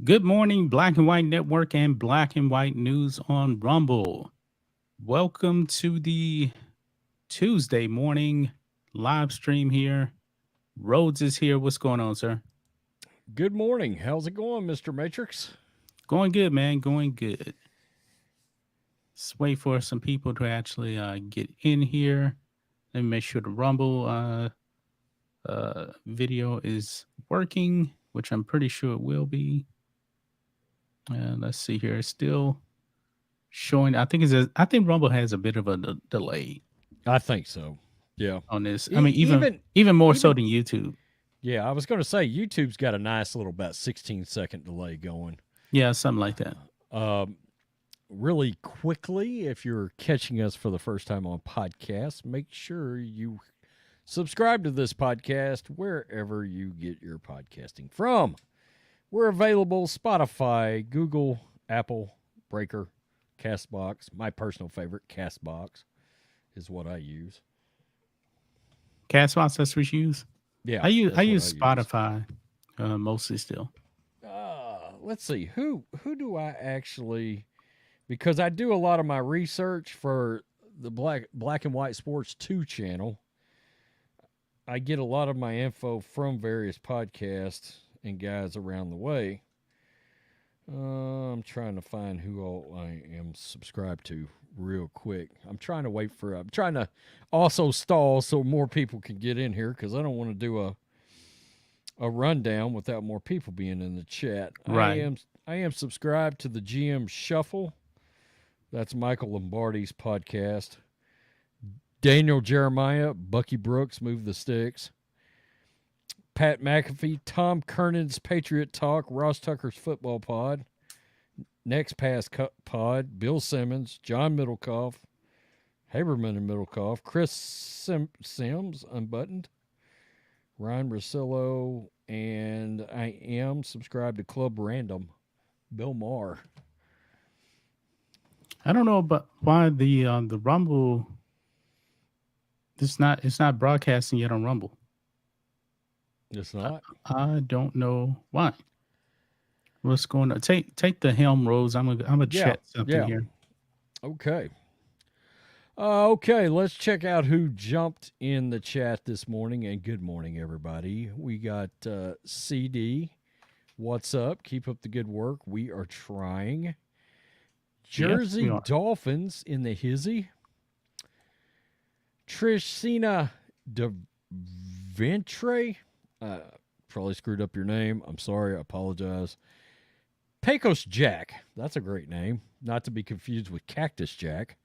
Good morning, Black and White Network and Black and White News on Rumble. Welcome to the Tuesday morning live stream here. Rhodes is here. What's going on, sir? Good morning. How's it going, Mr. Matrix? Going good, man. Going good. Let's wait for some people to actually get in here. Let me make sure the Rumble video is working, which I'm pretty sure it will be. Let's see here. It's still showing. I think Rumble has a bit of a delay I think so. Yeah. on this. I E- mean, even even more so even than YouTube. yeah, I was going to say YouTube's got a nice little about 16-second delay going. Yeah, something like that. Um, really quickly, if you're catching us for the first time on podcast, make sure you subscribe to this podcast wherever you get your podcasting from. We're available Spotify, Google, Apple, Breaker, Castbox. My personal favorite, Castbox, is what I use. Castbox, that's what you use. Yeah, I that's what I use use. Spotify mostly still. Let's see who do I actually, because I do a lot of my research for the Black and White Sports 2 channel. I get a lot of my info from various podcasts and guys around the way. I'm trying to find who all I am subscribed to real quick. I'm trying to also stall so more people can get in here because I don't want to do a rundown without more people being in the chat. Right. I am subscribed to the GM Shuffle. That's Michael Lombardi's podcast. Daniel Jeremiah, Bucky Brooks, Move the Sticks. Pat McAfee, Tom Kernan's Patriot Talk, Ross Tucker's Football Pod, Next Pass Pod, Bill Simmons, John Middlecoff, Haberman and Middlecoff, Chris Sims, Unbuttoned, Ryan Rosillo, and I am subscribed to Club Random, Bill Maher. I don't know about why the Rumble it's not broadcasting yet on Rumble. It's not? I don't know why. What's going on? Take the helm, Rose. I'm a Yeah, chat something yeah. here. Okay. Okay, let's check out who jumped in the chat this morning. And good morning, everybody. We got CD. What's up? Keep up the good work. We are trying. Yes, we Jersey are. Dolphins in the hizzy. Trishina De Ventre. Probably screwed up your name. I'm sorry. I apologize. Pecos Jack. That's a great name. Not to be confused with Cactus Jack.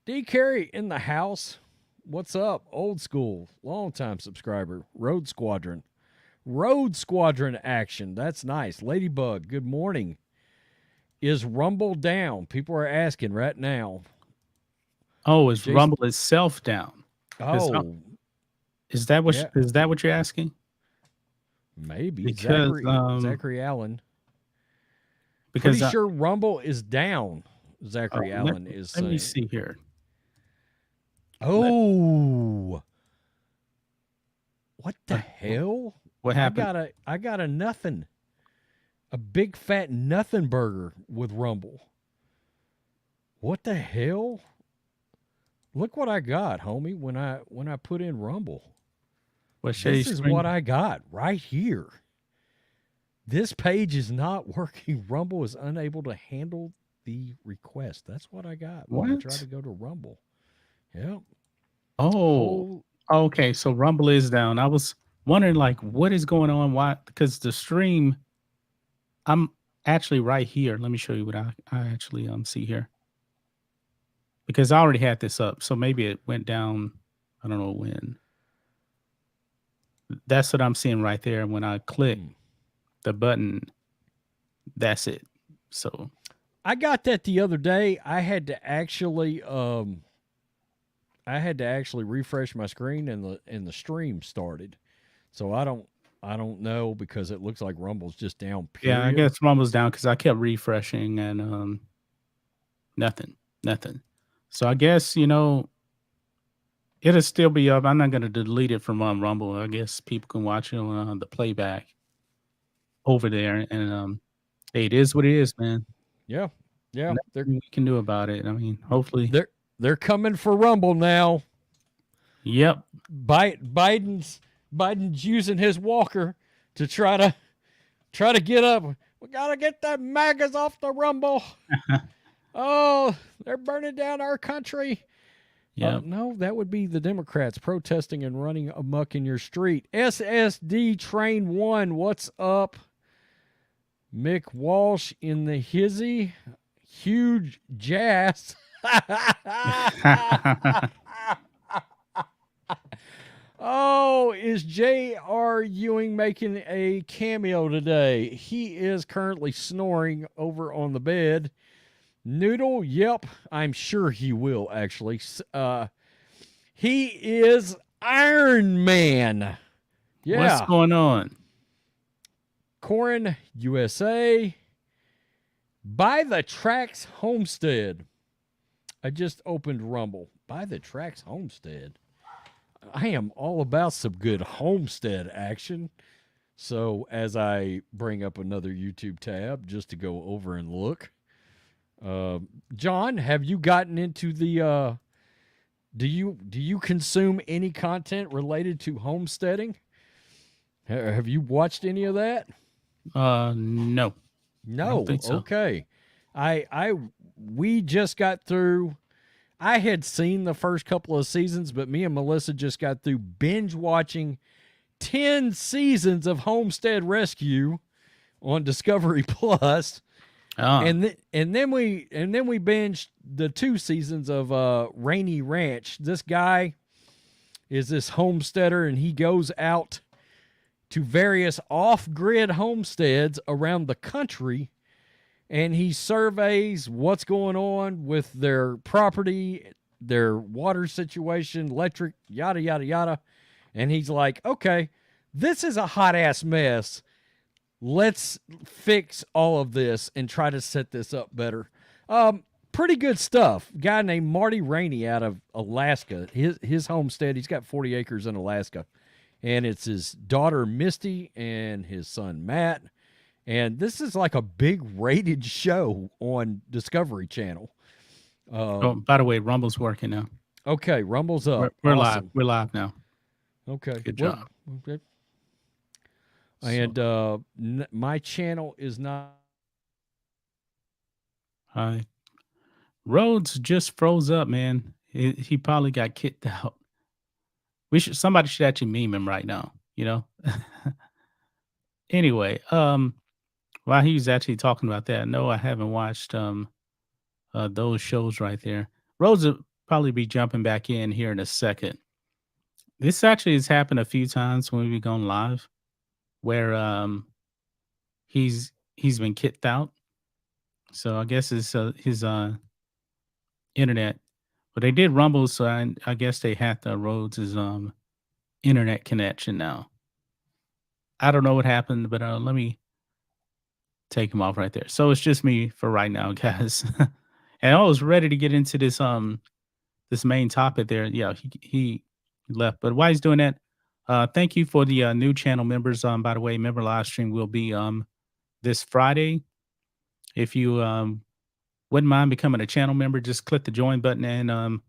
D. Carey in the house. What's up? Old school. Long-time subscriber. Road Squadron. Road Squadron action. That's nice. Ladybug, good morning. Is Rumble down? People are asking right now. Oh, is Jason. Rumble itself down? Oh, Is that yeah. what you're asking? Maybe. Because Zachary Allen. because Pretty sure Rumble is down. Zachary Allen is let saying. me see here. Oh. What the hell? What happened? I got a nothing. A big fat nothing burger with Rumble. What the hell? Look what I got, homie, when I put in Rumble. This is what I got right here. This page is not working. Rumble is unable to handle the request. That's what I got when I tried to go to Rumble. Yep. Oh, okay. So Rumble is down. I was wondering, like, what is going on? Why? Because the stream, I'm actually right here. Let me show you what I actually see here. Because I already had this up, so maybe it went down. I don't know when. That's what I'm seeing right there. When I click the button, that's it. So I got that the other day. I had to actually refresh my screen and the stream started. So I don't know because it looks like Rumble's just down. Period. Yeah, I guess Rumble's down because I kept refreshing and nothing. So I guess it'll still be up. I'm not gonna delete it from Rumble. I guess people can watch it on the playback. over there, and hey, it is what it is, man. Yeah, yeah. Nothing we can do about it. I mean, hopefully, They're coming for Rumble now. yep. Biden's using his walker to try to get up. We gotta get the MAGAs off the Rumble. Oh, they're burning down our country. Yep. No, that would be the Democrats protesting and running amok in your street. SSD Train 1, what's up? Mick Walsh in the hizzy. Huge jazz. Oh, is J.R. Ewing making a cameo today? He is currently snoring over on the bed. Noodle, yep, I'm sure he will, actually. He is Iron Man. Yeah. What's going on? Corin, USA. Buy the Tracks Homestead. I just opened Rumble. Buy the Tracks Homestead. I am all about some good homestead action. So as I bring up another YouTube tab just to go over and look. John, have you gotten into the do you consume any content related to homesteading? Have you watched any of that? No. No. I don't think so. Okay. We just got through. I had seen the first couple of seasons, but me and Melissa just got through binge watching 10 seasons of Homestead Rescue on Discovery Plus. And then we binged the 2 seasons of Rainy Ranch. This guy is this homesteader, and he goes out to various off-grid homesteads around the country, and he surveys what's going on with their property, their water situation, electric, yada, yada, yada. And he's like, okay, this is a hot-ass mess. Let's fix all of this and try to set this up better. Pretty good stuff. Guy named Marty Rainey out of Alaska. His homestead, he's got 40 acres in Alaska. And it's his daughter, Misty, and his son, Matt. And this is like a big rated show on Discovery Channel. By the way, Rumble's working now. Okay, Rumble's up. We're Awesome. live. We're live now. Okay. Good job. Okay. And my channel is not. Hi. Rhodes just froze up, man. He probably got kicked out. Somebody should actually meme him right now, you know? Anyway, while he was actually talking about that, no, I haven't watched those shows right there. Rhodes will probably be jumping back in here in a second. This actually has happened a few times when we've gone live, where he's been kicked out. So I guess it's his internet. But they did Rumble, so I guess they hacked Rhodes' internet connection now. I don't know what happened, but let me take him off right there. So it's just me for right now, guys. And I was ready to get into this this main topic there. Yeah, he left. But while he's doing that, thank you for the new channel members. By the way, member live stream will be this Friday. If you wouldn't mind becoming a channel member, just click the join button, and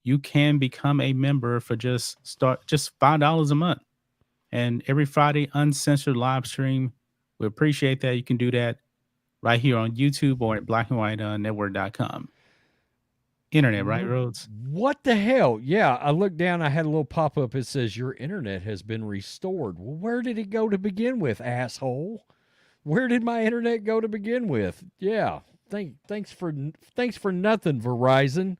you can become a member for just $5 a month. And every Friday, uncensored live stream. We appreciate that. You can do that right here on YouTube or at blackandwhitenetwork.com. Internet, right, Rhodes? What the hell? Yeah, I looked down. I had a little pop-up. It says, your internet has been restored. Well, where did it go to begin with, asshole? Where did my internet go to begin with? Yeah, thanks for nothing, Verizon.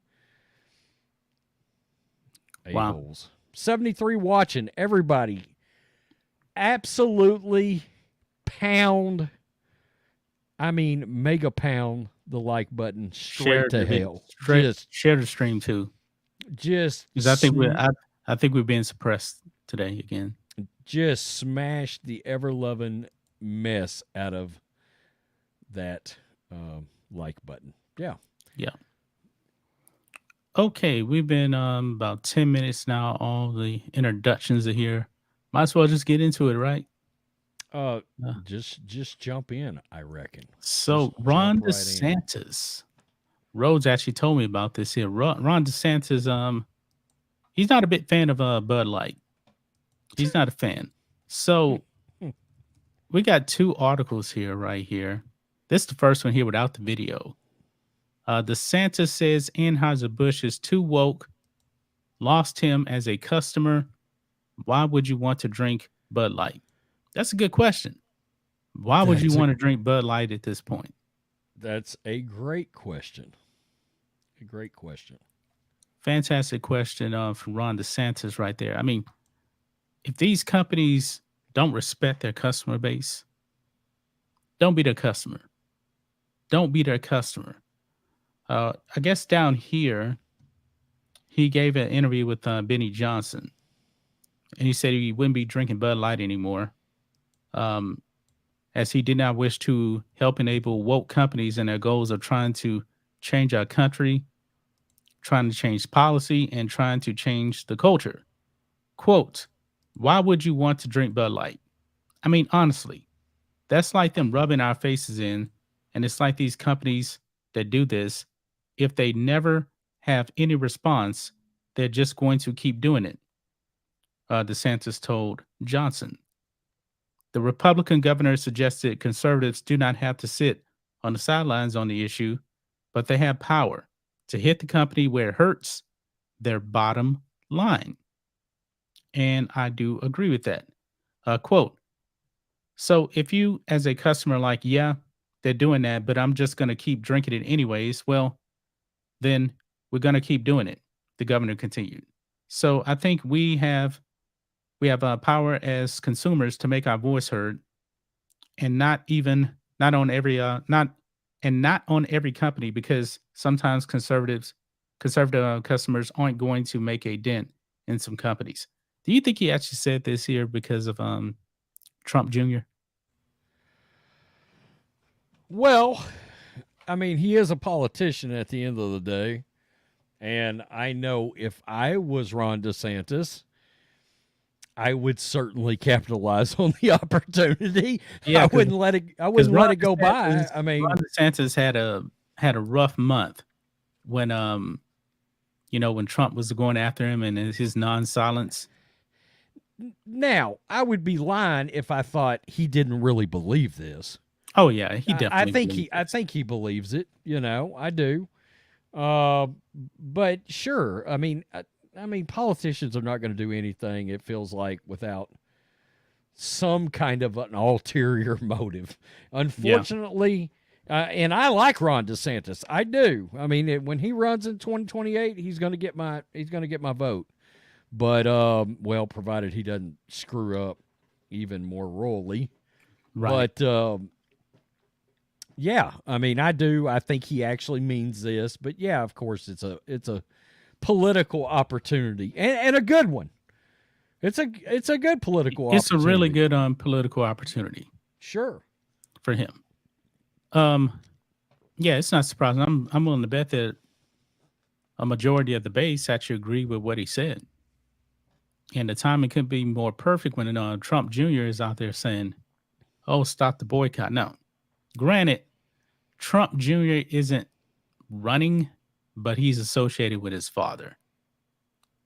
Wow. A-holes. 73 watching. Everybody, absolutely pound. I mean, mega pound the like button straight to hell. Share the stream too. Just because I think we're being suppressed today again. Just smash the ever loving mess out of that like button. Yeah. Okay, we've been about 10 minutes now. All the introductions are here. Might as well just get into it, right? Uh, Uh, just jump in. I reckon. so Just Ron jump right in. DeSantis, Rhodes actually told me about this here. Ron DeSantis, he's not a big fan of Bud Light. He's not a fan. So we got two articles here, right here. This is the first one here without the video. DeSantis says Anheuser-Busch is too woke, lost him as a customer. Why would you want to drink Bud Light? That's a good question. Why would you That's a want to drink Bud Light at this point? that's a great question. A great question. Fantastic question from Ron DeSantis right there. I mean, if these companies don't respect their customer base, don't be their customer. Don't be their customer. I guess down here, he gave an interview with Benny Johnson, and he said he wouldn't be drinking Bud Light anymore, um, as he did not wish to help enable woke companies in their goals of trying to change our country, trying to change policy, and trying to change the culture. Quote, why would you want to drink Bud Light? I mean, honestly, that's like them rubbing our faces in. And it's like these companies that do this, if they never have any response, they're just going to keep doing it. DeSantis told Johnson. The Republican governor suggested conservatives do not have to sit on the sidelines on the issue, but they have power to hit the company where it hurts their bottom line. And I do agree with that. Quote, so if you as a customer like, yeah, they're doing that, but I'm just going to keep drinking it anyways, well, then we're going to keep doing it, the governor continued. So I think we have power as consumers to make our voice heard, and not on every not on every company, because sometimes conservative customers aren't going to make a dent in some companies. Do you think he actually said this here because of Trump Jr.? Well, I mean, he is a politician at the end of the day. And I know if I was Ron DeSantis, I would certainly capitalize on the opportunity. Yeah, I because wouldn't let it. I wouldn't let it go by. I Ron mean, DeSantis had a rough month when when Trump was going after him and his non-silence. now I would be lying if I thought he didn't really believe this. Oh yeah, he I definitely think believed I this. think he believes it. I do. Uh, but sure, I mean, politicians are not going to do anything. It feels like without some kind of an ulterior motive. Yeah, Unfortunately, and I like Ron DeSantis. I do. I mean, when he runs in 2028, he's going to get my vote. But well, provided he doesn't screw up even more royally. right. But yeah, I mean, I do. I think he actually means this. But yeah, of course, it's a political opportunity and a good one. It's a good political It's a really opportunity. good political opportunity Sure. for him. Um, yeah, it's not surprising. I'm willing to bet that a majority of the base actually agree with what he said. And the timing couldn't be more perfect when Trump Jr. is out there saying, "Oh, stop the boycott." Now, granted, Trump Jr. isn't running, but he's associated with his father.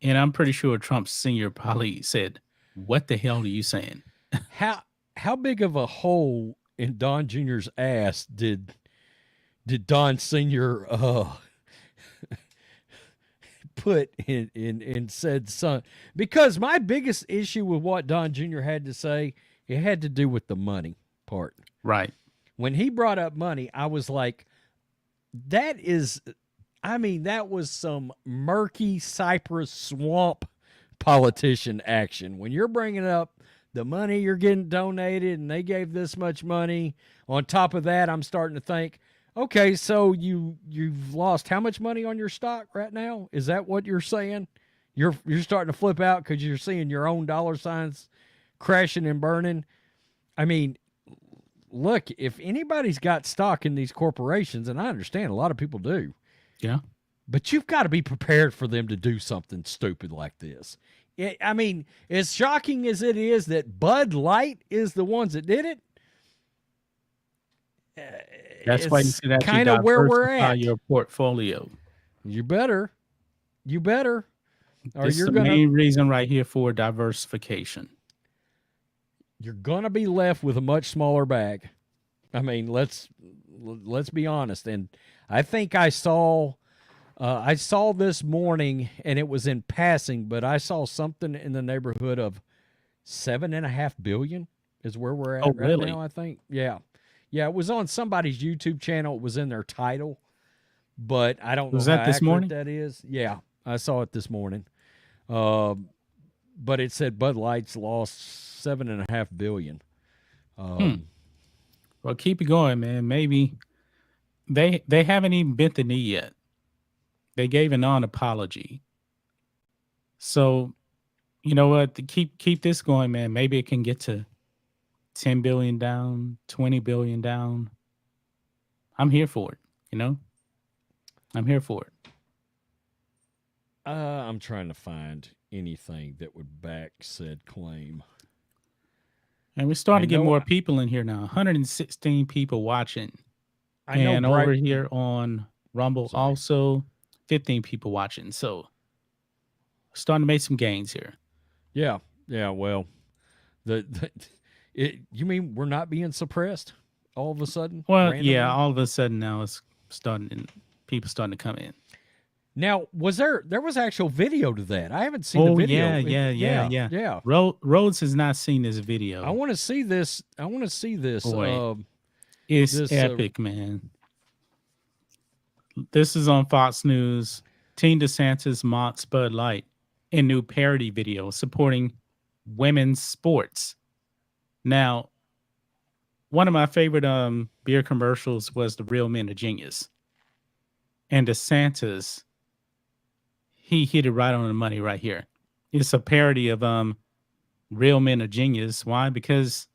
And I'm pretty sure Trump Sr. probably said, "What the hell are you saying?" How how big of a hole in Don Jr.'s ass did Don Sr. Put in said son? Because my biggest issue with what Don Jr. had to say, it had to do with the money part. Right. When he brought up money, I was like, that is, I mean, that was some murky Cypress swamp politician action. When you're bringing up the money you're getting donated and they gave this much money, on top of that, I'm starting to think, okay, so you've lost how much money on your stock right now? Is that what you're saying? You're starting to flip out because you're seeing your own dollar signs crashing and burning. I mean, look, if anybody's got stock in these corporations, and I understand a lot of people do, Yeah. but you've got to be prepared for them to do something stupid like this. I mean, as shocking as it is that Bud Light is the ones that did it, That's why you it's should actually kind of where we're diversify at. your portfolio. You better, you better, or This is you're the gonna main reason right here for diversification. you're gonna be left with a much smaller bag. I mean, let's be honest. And I think I saw this morning, and it was in passing, but I saw something in the neighborhood of 7.5 billion is where we're Oh, at right really? now. I think, yeah, yeah. It was on somebody's YouTube channel. It was in their title, but I don't know Was how that this accurate morning? that is. Yeah, I saw it this morning. Uh, but it said Bud Light's lost 7.5 billion. Hmm. Um, Well, keep it going, man. Maybe they haven't even bent the knee yet. They gave a non-apology. So you know what? Keep this going, man. Maybe it can get to 10 billion down, 20 billion down. I'm here for it. You know, I'm here for it. I'm trying to find anything that would back said claim. And we're starting I to get know, more people in here now. 116 people watching. I know, And over Bright. here on Rumble, Sorry. also 15 people watching. So starting to make some gains here. Yeah, yeah. Well, the you mean we're not being suppressed all of a sudden, Well, yeah, randomly? all of a sudden now it's starting, people starting to come in. Now, there was actual video to that? I haven't seen the Oh, video. yeah, yeah, yeah, Yeah, yeah. yeah. Rhodes has not seen this I video. want to see this. I want to see this. Boy, it's This. epic, man. This is on Fox News. Teen DeSantis mocks Bud Light in new parody video supporting women's sports. Now, one of my favorite beer commercials was the Real Men of Genius. And DeSantis, he hit it right on the money right here. It's a parody of Real Men of Genius. Why? Because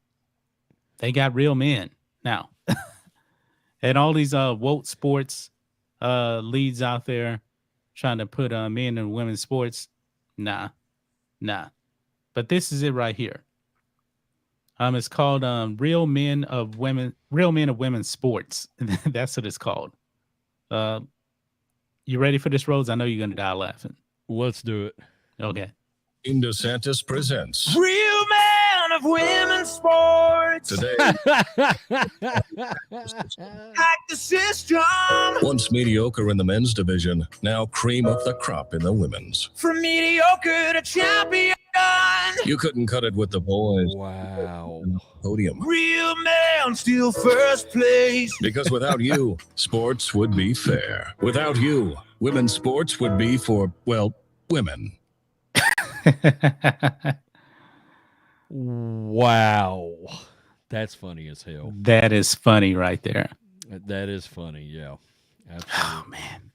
they got real men now. And all these woke sports leads out there trying to put men in women's sports. Nah, nah. But this is it right here. It's called Real Men of Women's Sports. That's what it's called. Uh, you ready for this, Rose? I know you're gonna die laughing. Let's do it. Okay. DeSantis presents Real man of women's sports. today. Hack the system. Once mediocre in the men's division, now cream of the crop in the women's. From mediocre to champion. You couldn't cut it with the boys. Wow. Podium. Real man still first place. Because without you, sports would be fair. Without you, women's sports would be for, well, women. Wow. That's funny as hell. That is funny right there. That is funny. Yeah. Oh Absolutely. man.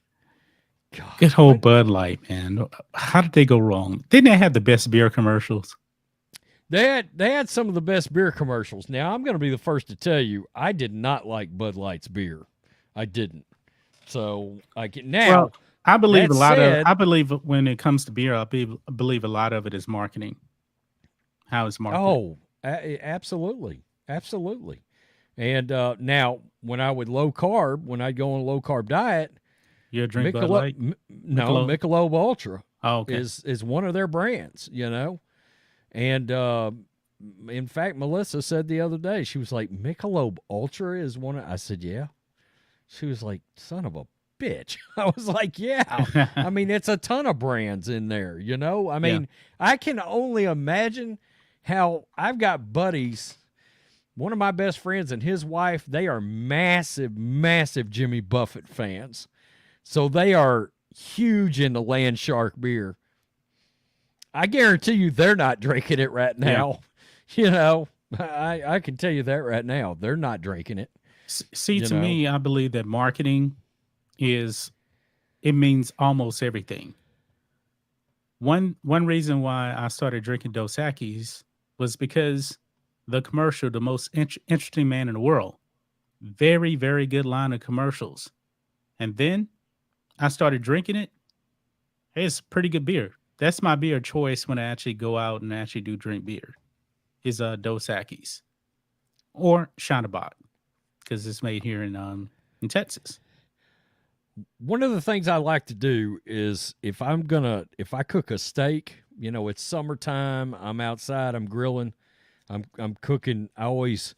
God. Good whole Bud Light, man. How did they go wrong? Didn't they have the best beer commercials? They had some of the best beer commercials. Now I'm going to be the first to tell you I did not like Bud Light's beer. I didn't. So I can now. Well, I believe that a lot said- of. I believe when it comes to beer, I believe a lot of it is marketing. How it's marketed. Oh, absolutely, absolutely. And now when I would when I'd go on a low carb diet, You drink Bud Light? No, Michelob? Michelob Ultra Oh, okay. is one of their brands, you know. And in fact, Melissa said the other day, she was like, Michelob Ultra is one of, I said, yeah. She was like, son of a bitch. I was like, yeah. I mean, it's a ton of brands in there, you know. I mean, I can only imagine how I've got buddies. One of my best friends and his wife, they are massive, massive Jimmy Buffett fans. So they are huge into Land Shark beer. I guarantee you they're not drinking it right now. You know, I can tell you that right now. They're not drinking it. See, you to know. me, I believe that marketing it means almost everything. One reason why I started drinking Dos Equis was because the commercial, the most interesting man in the world, very, very good line of commercials. And then I started drinking it. Hey, it's pretty good beer. That's my beer choice when I actually go out and actually do drink beer. Is Dos Equis or Shonabach because it's made here in Texas. One of the things I like to do is if I cook a steak, you know, it's summertime, I'm outside, I'm grilling, I'm cooking. I always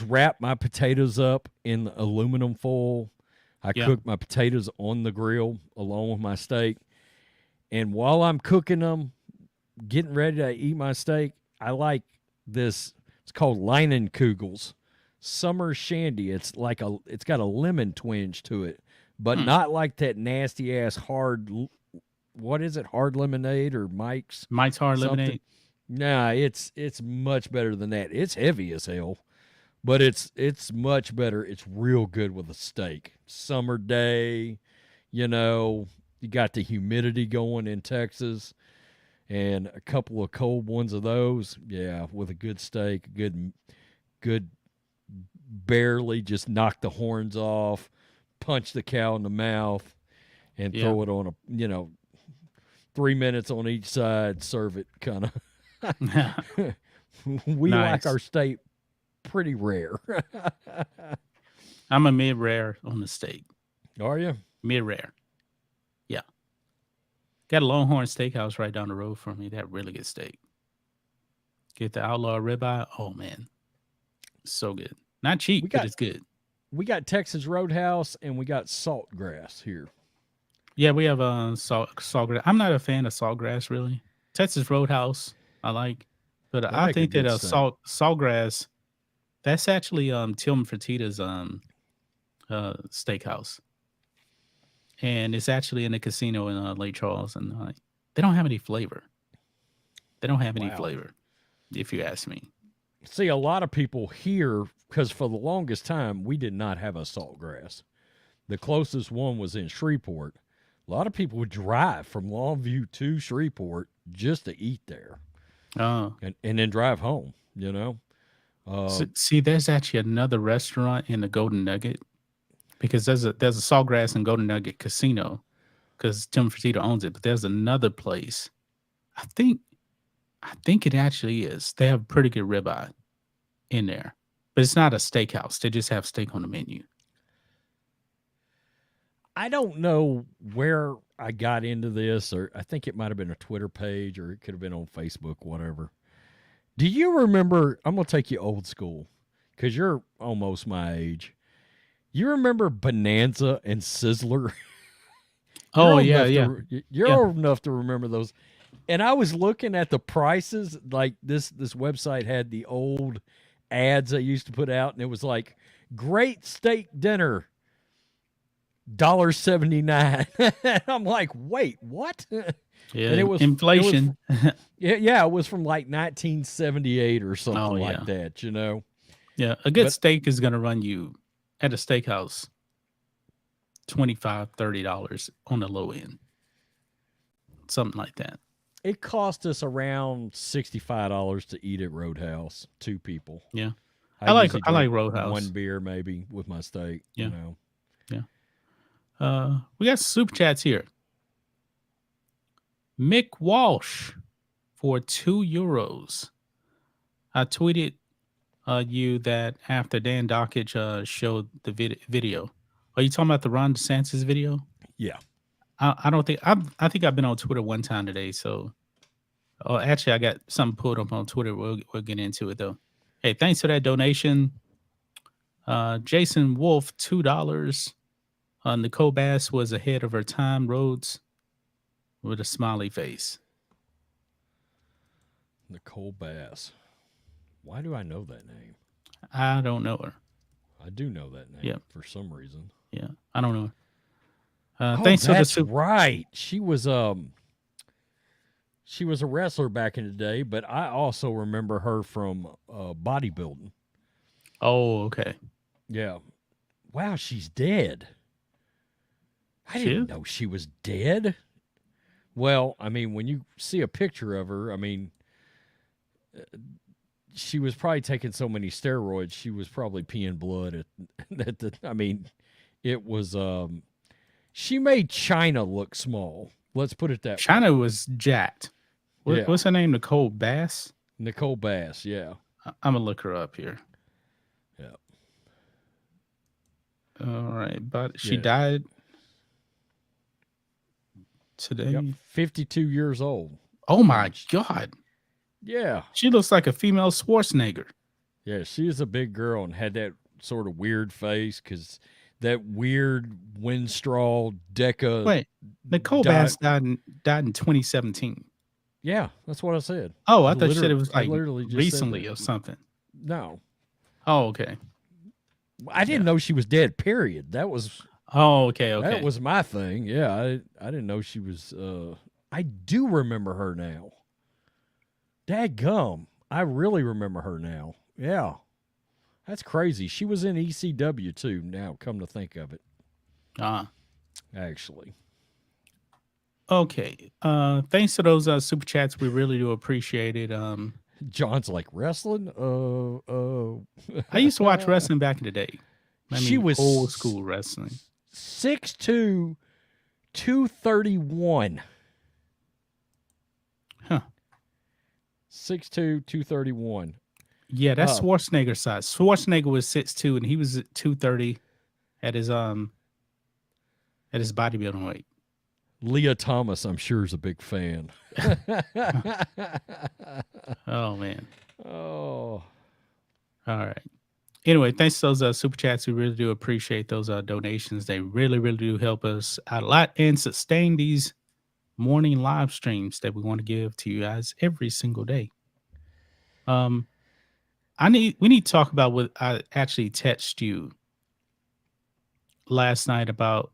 wrap my potatoes up in aluminum foil. I Yeah. cook my potatoes on the grill along with my steak. And while I'm cooking them, getting ready to eat my steak, I like this. It's called Leinenkugels Summer Shandy. It's got a lemon twinge to it, but Hmm. not like that nasty ass hard. What is it? Hard lemonade or Mike's? Mike's Hard Something. Lemonade. Nah, it's much better than that. It's heavy as hell, but it's much better. It's real good with a steak. Summer day, you know, you got the humidity going in Texas, and a couple of cold ones of those. Yeah, with a good steak, good, barely just knock the horns off, punch the cow in the mouth, and Yeah. throw it on 3 minutes on each side. Serve it kind of. We like Nice. our steak pretty rare. I'm a mid rare on the steak. Are you? Mid rare. Yeah. Got a Longhorn Steakhouse right down the road from me. That really good steak. Get the Outlaw ribeye. Oh man, so good. Not cheap, We but got- it's good. We got Texas Roadhouse and we got Saltgrass here. Yeah, we have saltgrass. I'm not a fan of saltgrass really. Texas Roadhouse I like, but They I make a think that good steak. saltgrass that's actually Tilman Fertitta's steakhouse, and it's actually in the casino in Lake Charles, and they don't have any flavor. They don't have any Wow. flavor, if you ask me. See, a lot of people here, because for the longest time, we did not have a Saltgrass. The closest one was in Shreveport. A lot of people would drive from Longview to Shreveport just to eat there and then drive home, you know? See, there's actually another restaurant in the Golden Nugget because there's a Saltgrass and Golden Nugget casino because Tim Fertitta owns it. But there's another place. I think it actually is. They have pretty good ribeye in there, but it's not a steakhouse. They just have steak on the menu. I don't know where I got into this, or I think it might have been a Twitter page, or it could have been on Facebook, whatever. Do you remember? I'm going to take you old school because you're almost my age. You remember Bonanza and Sizzler? Oh, You're yeah, old yeah. enough you're Yeah. old enough to remember those. And I was looking at the prices. Like this website had the old ads they used to put out, and it was like, great steak dinner, $1.79. I'm like, wait, what? Yeah, And it was inflation. Yeah, it was from like 1978 or something Oh, like yeah. that, you know. Yeah, a good But- steak is going to run you at a steakhouse $25, $30 on the low end, something like that. It cost us around $65 to eat at Roadhouse, 2 people. Yeah. I like usually drink Roadhouse. one beer maybe with my steak, Yeah. you know. We got super chats here. Mick Walsh for €2. I tweeted you that after Dan Dockage showed the video. Are you talking about the Ron DeSantis video? Yeah. I don't think I think I've been on Twitter one time today. So, actually, I got something pulled up on Twitter. We'll get into it though. Hey, thanks for that donation. Jason Wolf, $2. Nicole Bass was ahead of her time. Rhodes with a smiley face. Nicole Bass. Why do I know that name? I don't know her. I do know that name Yeah. for some reason. Yeah, I don't know her. Oh, Thanks for the that's super. right. She was a wrestler back in the day, but I also remember her from bodybuilding. Oh, okay. Yeah. Wow, she's dead. I She didn't is? know she was dead. Well, I mean, when you see a picture of her, I mean, she was probably taking so many steroids, she was probably peeing blood I mean, it was she made China look small. Let's put it that way. China was jacked. Yeah. What's her name? Nicole Bass? Nicole Bass, yeah. I'm going to look her up here. Yeah. All right. But she Yeah. died today. Yep. 52 years old. Oh, my God. Yeah. She looks like a female Schwarzenegger. Yeah, she was a big girl and had that sort of weird face because that weird windstraw deca. Wait, Nicole Bass died in 2017. Yeah, that's what I said. Oh, I thought you said it was like literally just recently or something. No. Oh, okay. I didn't know she was dead, period. That was okay. That was my thing. Yeah, I didn't know she was I do remember her now. Dadgum. I really remember her now. Yeah. That's crazy. She was in ECW too, now come to think of it. Actually. Okay. Thanks to those super chats. We really do appreciate it. John's like, wrestling? I used to watch wrestling back in the day. She was old school wrestling. 6'2", 231. Huh. 6'2", 231. Yeah, that's Schwarzenegger size. Schwarzenegger was 6'2", and he was at 230 at his bodybuilding weight. Leah Thomas, I'm sure, is a big fan. Oh man. Oh. All right. Anyway, thanks to those super chats. We really do appreciate those donations. They really, really do help us out a lot and sustain these morning live streams that we want to give to you guys every single day. We need to talk about what I actually texted you last night about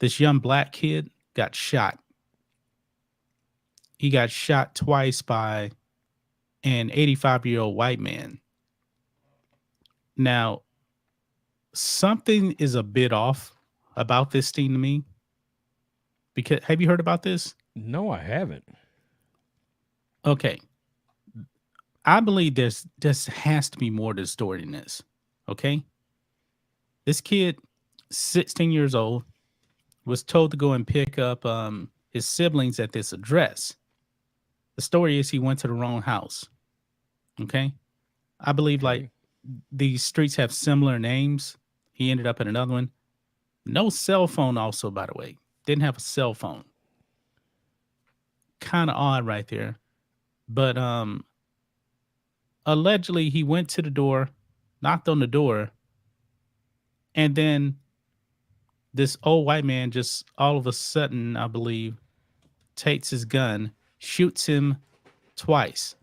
this young black kid got shot. He got shot twice by an 85-year-old white man. Now, something is a bit off about this thing to me. Because have you heard about this? No, I haven't. Okay. I believe there has to be more to the story than this. Okay. This kid, 16 years old, was told to go and pick up his siblings at this address. The story is he went to the wrong house. Okay. I believe like these streets have similar names. He ended up at another one. No cell phone also, by the way. Didn't have a cell phone. Kind of odd right there. But allegedly he went to the door, knocked on the door, and then this old white man just all of a sudden, I believe, takes his gun, shoots him twice.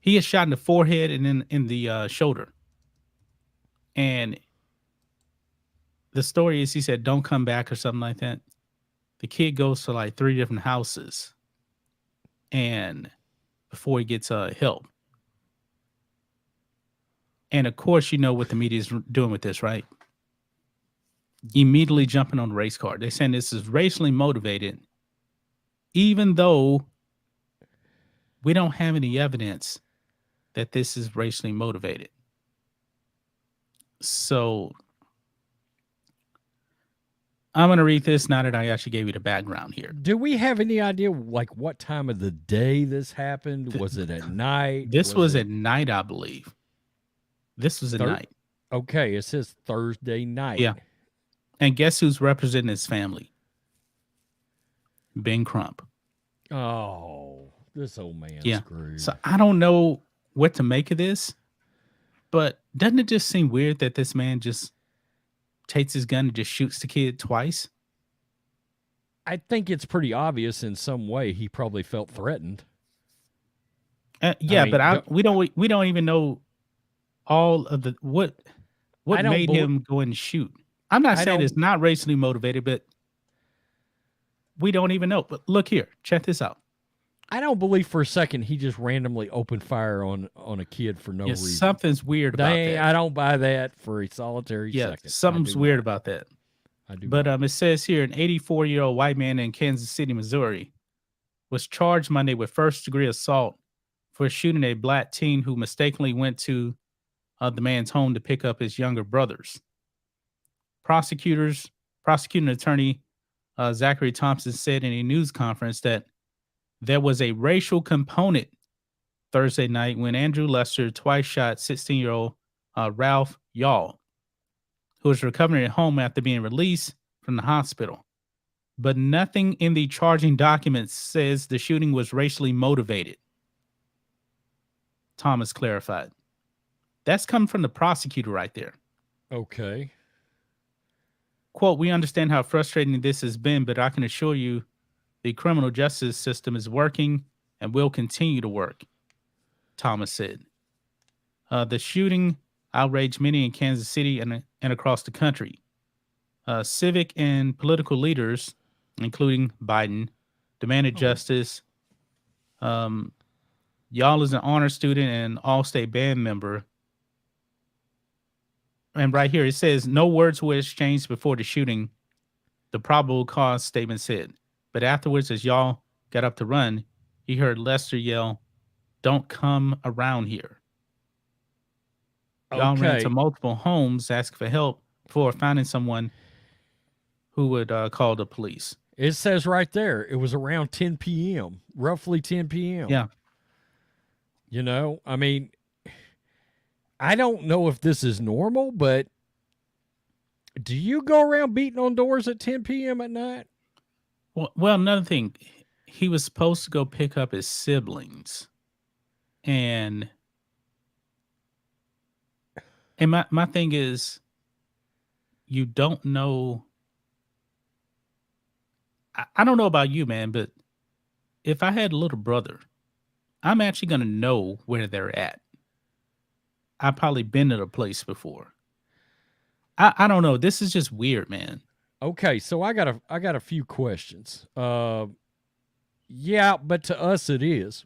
He is shot in the forehead and then in the shoulder. And the story is he said, don't come back or something like that. The kid goes to like 3 different houses and before he gets help. And of course, you know what the media is doing with this, right? Immediately jumping on the race card. They're saying this is racially motivated, even though we don't have any evidence that this is racially motivated. So I'm going to read this now that I actually gave you the background here. Do we have any idea like what time of the day this happened? Was it at night? This was at night, I believe. This was at night. Okay, it says Thursday night. Yeah. And guess who's representing his family? Ben Crump. Oh, this old man's screwed. So I don't know what to make of this, but doesn't it just seem weird that this man just takes his gun and just shoots the kid twice? I think it's pretty obvious in some way he probably felt threatened. Yeah, I mean, but we don't even know all of the what made him go and shoot. I'm not saying it's not racially motivated, but we don't even know. But look here, check this out. I don't believe for a second he just randomly opened fire on a kid for no reason. Something's weird about that. I don't buy that for a solitary second. Something's weird about that. I do. But it says here an 84-year-old white man in Kansas City, Missouri, was charged Monday with first-degree assault for shooting a black teen who mistakenly went to the man's home to pick up his younger brothers. Prosecuting attorney Zachary Thompson said in a news conference that there was a racial component Thursday night when Andrew Lester twice shot 16-year-old Ralph Yall, who was recovering at home after being released from the hospital. But nothing in the charging documents says the shooting was racially motivated, Thomas clarified. That's coming from the prosecutor right there. Okay. Quote, we understand how frustrating this has been, but I can assure you the criminal justice system is working and will continue to work, Thomas said. The shooting outraged many in Kansas City and across the country. Civic and political leaders, including Biden, demanded justice. Y'all is an honor student and all-state band member. And right here it says, no words were exchanged before the shooting, the probable cause statement said. But afterwards, as Y'all got up to run, he heard Lester yell, don't come around here. Y'all ran to multiple homes asking for help before finding someone who would call the police. It says right there, it was around 10 p.m., roughly 10 p.m. Yeah. You know, I mean, I don't know if this is normal, but do you go around beating on doors at 10 p.m. at night? Well, another thing, he was supposed to go pick up his siblings. And my thing is, you don't know. I don't know about you, man, but if I had a little brother, I'm actually going to know where they're at. I've probably been to the place before. I don't know. This is just weird, man. Okay, so I got a few questions. Yeah, but to us it is.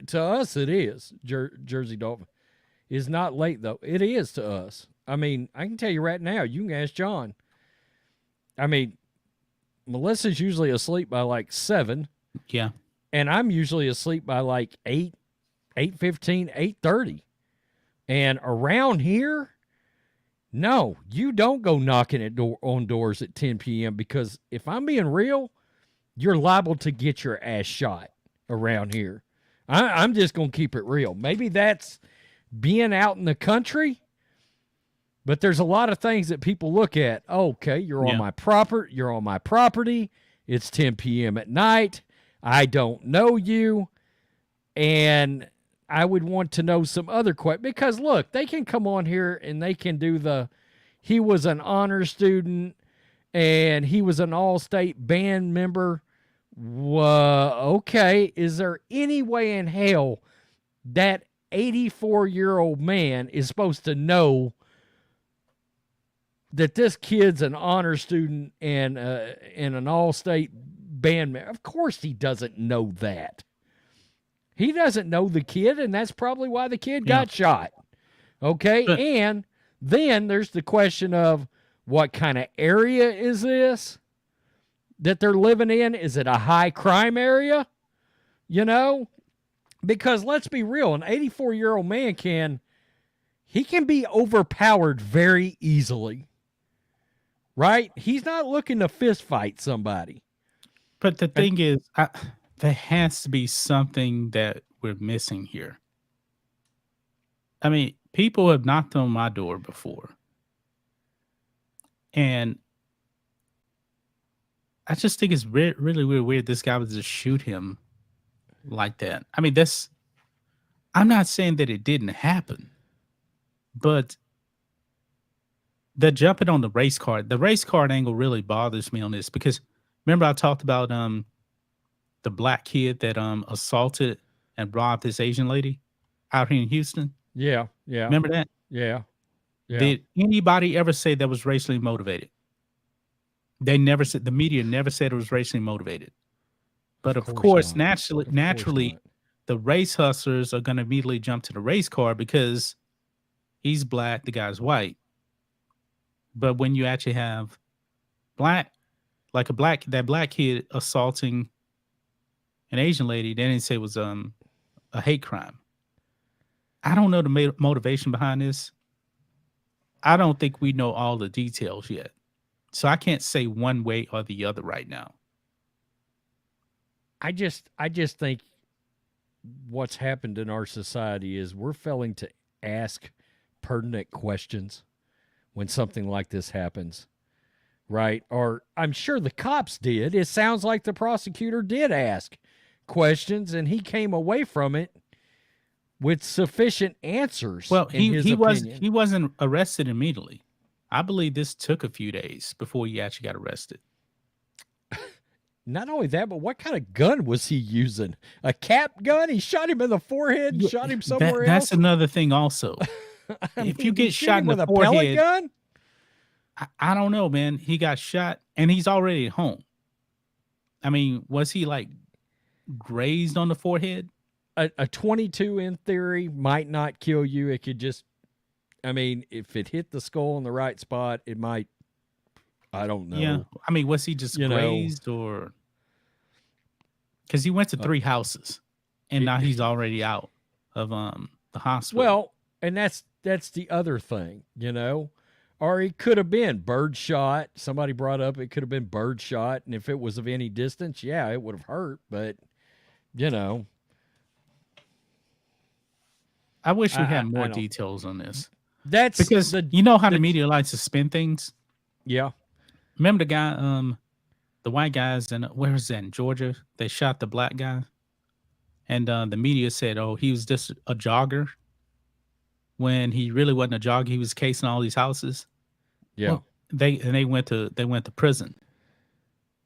To us it is. Jersey Dolphin. It's not late though. It is to us. I mean, I can tell you right now. You can ask John. I mean, Melissa's usually asleep by like 7. Yeah. And I'm usually asleep by like 8, 8:15, 8:30. And around here, no, you don't go knocking on doors at 10 p.m. because if I'm being real, you're liable to get your ass shot around here. I'm just going to keep it real. Maybe that's being out in the country, but there's a lot of things that people look at. Okay, you're on my property. It's 10 p.m. at night. I don't know you. And I would want to know some other questions because look, they can come on here and they can do he was an honor student and he was an all-state band member. Okay. Is there any way in hell that 84-year-old man is supposed to know that this kid's an honor student and an all-state band member? Of course he doesn't know that. He doesn't know the kid, and that's probably why the kid got shot. Okay? And then there's the question of what kind of area is this that they're living in? Is it a high crime area? You know? Because let's be real, an 84-year-old man can be overpowered very easily. Right? He's not looking to fist fight somebody. But the thing is, there has to be something that we're missing here. I mean, people have knocked on my door before. And I just think it's really weird this guy would just shoot him like that. I mean, I'm not saying that it didn't happen, but the jumping on the race card angle really bothers me on this because remember I talked about the black kid that assaulted and robbed this Asian lady out here in Houston? Yeah. Remember that? Yeah. Did anybody ever say that was racially motivated? They never said, the media never said it was racially motivated. But of course, naturally, the race hustlers are going to immediately jump to the race card because he's black, the guy's white. But when you actually have that black kid assaulting an Asian lady, they didn't say it was a hate crime. I don't know the motivation behind this. I don't think we know all the details yet. So I can't say one way or the other right now. I just think what's happened in our society is we're failing to ask pertinent questions when something like this happens, right? Or I'm sure the cops did. It sounds like the prosecutor did ask questions and he came away from it with sufficient answers. Well, in his opinion. he wasn't arrested immediately. I believe this took a few days before he actually got arrested. Not only that, but what kind of gun was he using? A cap gun? He shot him in the forehead and shot him somewhere That's else? another thing also. If you get shot in with the a pellet forehead, gun? I don't know, man. He got shot and he's already at home. I mean, was he like grazed on the forehead? A 22 in theory might not kill you. It could just, I mean, if it hit the skull in the right spot, it might, I don't know. Yeah. I mean, was he just grazed or? Because he went to 3 houses and now he's already out of the hospital. Well, and that's the other thing, you know? Or it could have been bird shot. Somebody brought up it could have been bird shot. And if it was of any distance, yeah, it would have hurt. But, you know. I wish we had more details on this. That's because you know how the media likes to spin things? Yeah. Remember the guy, the white guys, and where was that, in Georgia? They shot the black guy. And the media said, oh, he was just a jogger. When he really wasn't a jogger, he was casing all these houses. Yeah. Well, they went to prison.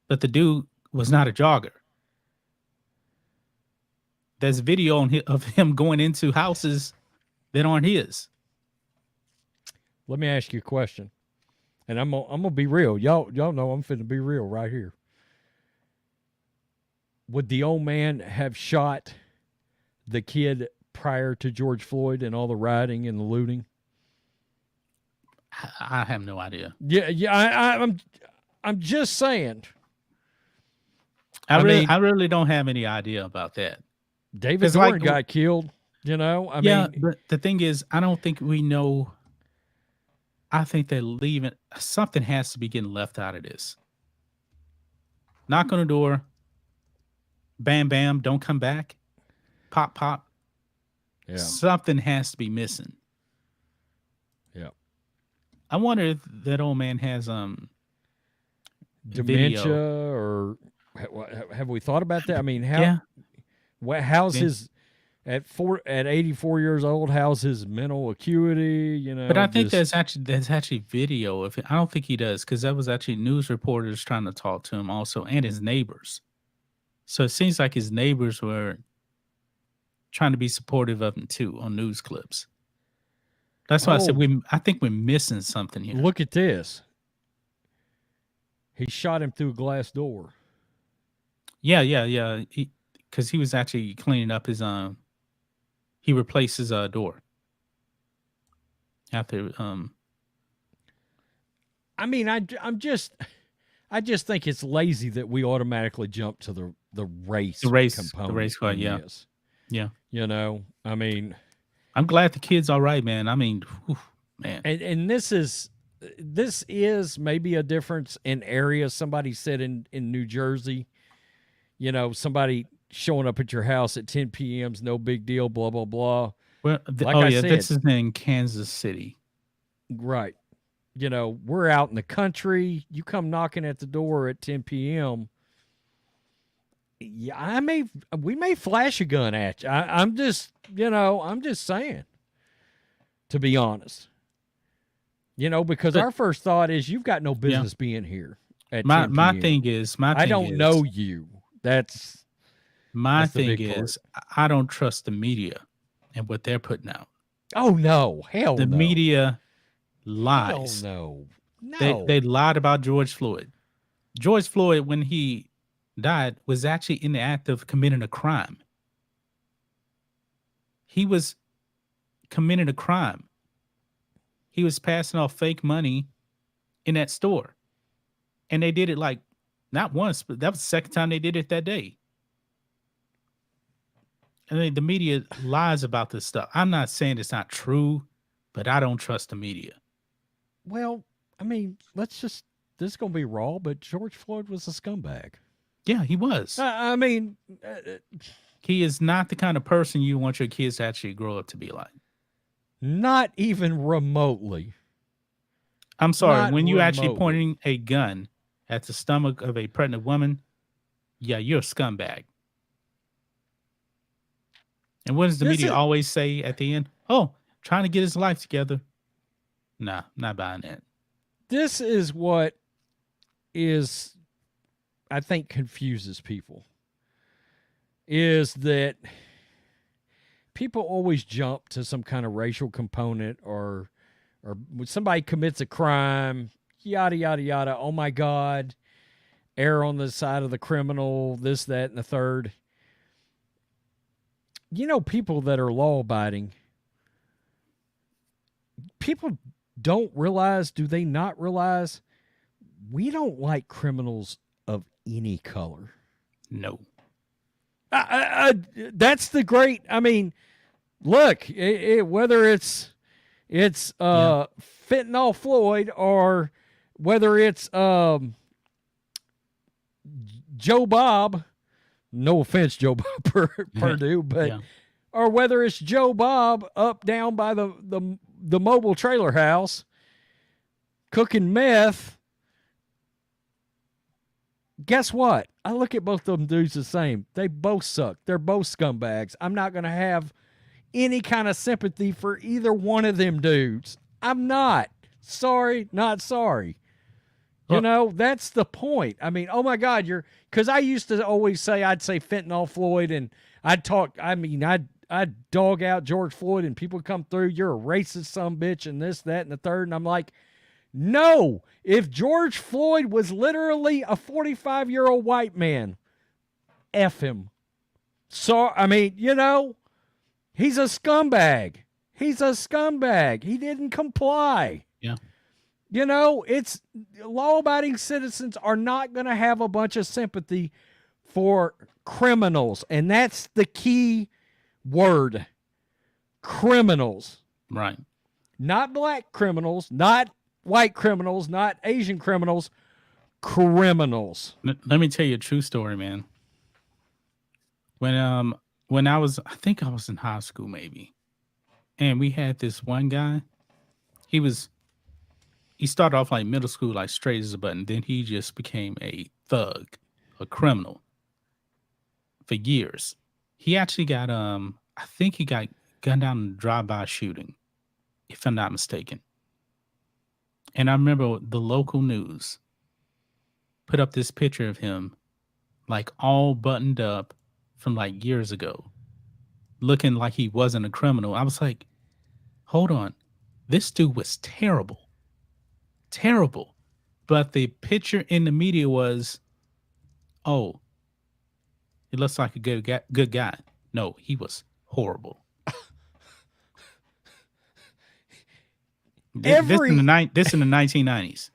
But the dude was not a jogger. There's video of him going into houses that aren't his. Let me ask you a question. And I'm gonna be real. Y'all know I'm finna be real right here. Would the old man have shot the kid prior to George Floyd and all the rioting and the looting? I have no idea. Yeah. I'm just saying. I really don't have any idea about that. David Zorn got killed. You know. I mean, but the thing is, I don't think we know. I think they're leaving. Something has to be getting left out of this. Knock on the door. Bam, bam. Don't come back. Pop, pop. Yeah. Something has to be missing. Yeah. I wonder if that old man has dementia video. or have we thought about that? I mean, how's his at 84 years old? How's his mental acuity? You know, but I think there's actually video of it. I don't think he does because that was actually news reporters trying to talk to him also, and his neighbors. So it seems like his neighbors were trying to be supportive of him too on news clips. That's why I said I think we're missing something here. Look at this. He shot him through a glass door. Yeah. Because he was actually cleaning up his he replaced his door after I mean, I just think it's lazy that we automatically jump to the race component. The race card, yeah. This. Yeah. You know, I mean, I'm glad the kid's all right, man. I mean, whew, man. And this is maybe a difference in area. Somebody said in New Jersey, you know, somebody showing up at your house at 10 p.m. is no big deal, blah, blah, blah. Well, this is in Kansas City. Right. You know, we're out in the country. You come knocking at the door at 10 p.m. Yeah, we may flash a gun at you. I'm just saying, to be honest. You know, because our first thought is you've got no business being here at 10 p.m. My thing is, I don't know you. That's my thing is, I don't trust the media and what they're putting out. Oh no, hell no. The media lies. Hell no. They lied about George Floyd. George Floyd, when he died, was actually in the act of committing a crime. He was committing a crime. He was passing off fake money in that store. And they did it like not once, but that was the second time they did it that day. I mean, the media lies about this stuff. I'm not saying it's not true, but I don't trust the media. Well, I mean, let's just this is going to be raw, but George Floyd was a scumbag. Yeah, he was. I mean, He is not the kind of person you want your kids to actually grow up to be like. not even remotely. I'm sorry, Not when you actually remotely. pointing a gun at the stomach of a pregnant woman, yeah, you're a scumbag. And what does the This media is- always say at the end? Oh, trying to get his life together. Nah, not buying that. This is what is, I think, confuses people. Is that people always jump to some kind of racial component, or when somebody commits a crime, yada yada yada. Oh my God, err on the side of the criminal, this, that, and the third. You know, people that are law abiding, people don't realize, do they not realize, we don't like criminals of any color. No. That's the great, I mean, look, whether it's Fentanyl Floyd, or whether it's Joe Bob, no offense, Joe Bob Purdue, but Yeah. or whether it's Joe Bob up down by the mobile trailer house cooking meth. Guess what? I look at both of them dudes the same. They both suck. They're both scumbags. I'm not going to have any kind of sympathy for either one of them dudes. I'm not. Sorry, not sorry. You Well- know, that's the point. I mean, oh my God, because I used to always say, I'd say Fentanyl Floyd, and I'd dog out George Floyd, and people come through, you're a racist sumbitch, and this, that, and the third. And I'm like, no, if George Floyd was literally a 45-year-old white man, F him. So, I mean, you know, he's a scumbag. He's a scumbag. He didn't comply. Yeah. You know, it's law-abiding citizens are not going to have a bunch of sympathy for criminals. And that's the key word. Criminals. Right. Not black criminals, not white criminals, not Asian criminals, criminals. Let me tell you a true story, man. When I think I was in high school maybe, and we had this one guy. He started off like middle school, like straight as a button. Then he just became a thug, a criminal for years. He actually got I think he got gunned down in a drive-by shooting, if I'm not mistaken. And I remember the local news put up this picture of him, like all buttoned up from like years ago, looking like he wasn't a criminal. I was like, hold on. This dude was terrible. Terrible. But the picture in the media was, oh, he looks like a good guy. No, he was horrible. This in the 1990s.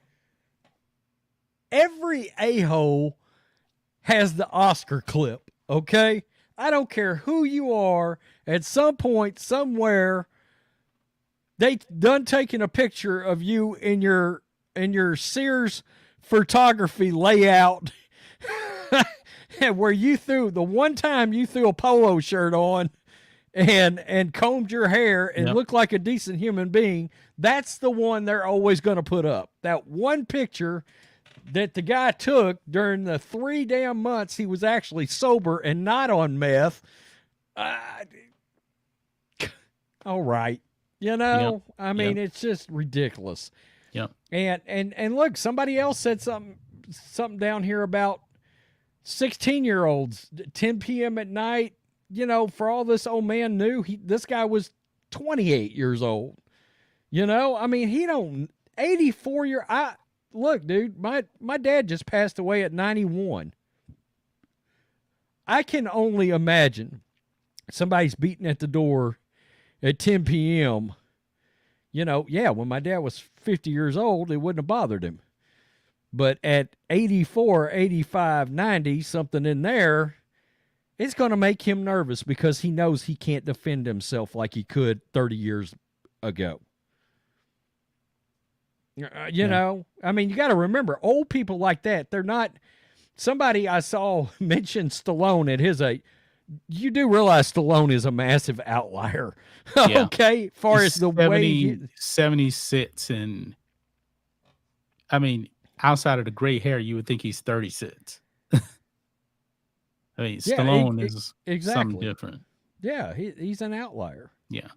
Every a-hole has the Oscar clip, okay? I don't care who you are. At some point, somewhere, they done taking a picture of you in your Sears photography layout where you the one time you threw a polo shirt on and combed your hair and Yep. looked like a decent human being. That's the one they're always going to put up. That one picture that the guy took during the 3 damn months he was actually sober and not on meth. All right. You know, Yep. I mean, Yep. it's just ridiculous. Yep. And look, somebody else said something down here about 16-year-olds, 10 p.m. at night. You know, for all this old man knew, this guy was 28 years old. You know, I mean, 84 look, dude, my dad just passed away at 91. I can only imagine somebody's beating at the door at 10 p.m. You know, yeah, when my dad was 50 years old, it wouldn't have bothered him. But at 84, 85, 90, something in there, it's going to make him nervous because he knows he can't defend himself like he could 30 years ago. You know, I mean, you got to remember, old people like that, they're not. Somebody I saw mention Stallone at his age. You do realize Stallone is a massive outlier. Yeah. Okay, far He's as the way 76, and I mean, outside of the gray hair, you would think he's 36. I mean, Stallone is something exactly. different. Yeah, he's an outlier. Yeah.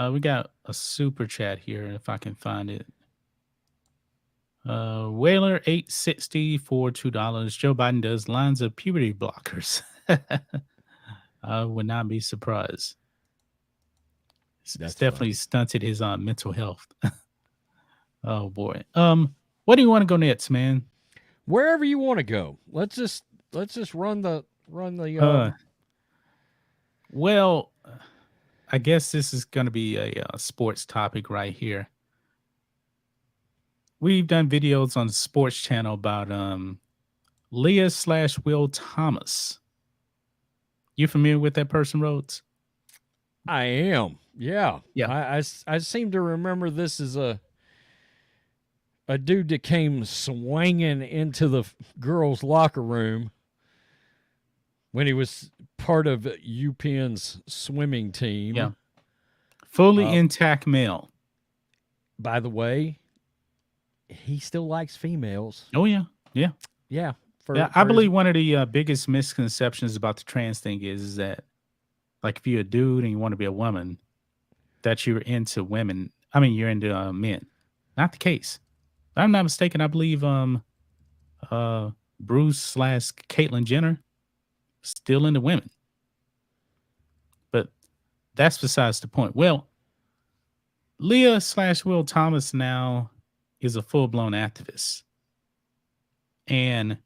We got a super chat here if I can find it. Whaler 860 for $2. Joe Biden does lines of puberty blockers. I would not be surprised. It's definitely stunted his mental health. Oh boy. What do you want to go next, man? Wherever you want to go. Let's just run the Well, I guess this is going to be a sports topic right here. We've done videos on the sports channel about Leah/Will Thomas. You familiar with that person, Rhodes? I am. Yeah. Yeah. I seem to remember this as a dude that came swinging into the girls' locker room when he was part of UPenn's swimming team. Yeah. Fully intact male. By the way, he still likes females. Oh, yeah. Yeah. Yeah. I believe one of the biggest misconceptions about the trans thing is that, like, if you're a dude and you want to be a woman, that you're into women. I mean, you're into men. Not the case. If I'm not mistaken, I believe Bruce / Caitlyn Jenner still into women. But that's besides the point. Well, Leah/Will Thomas now is a full-blown activist. And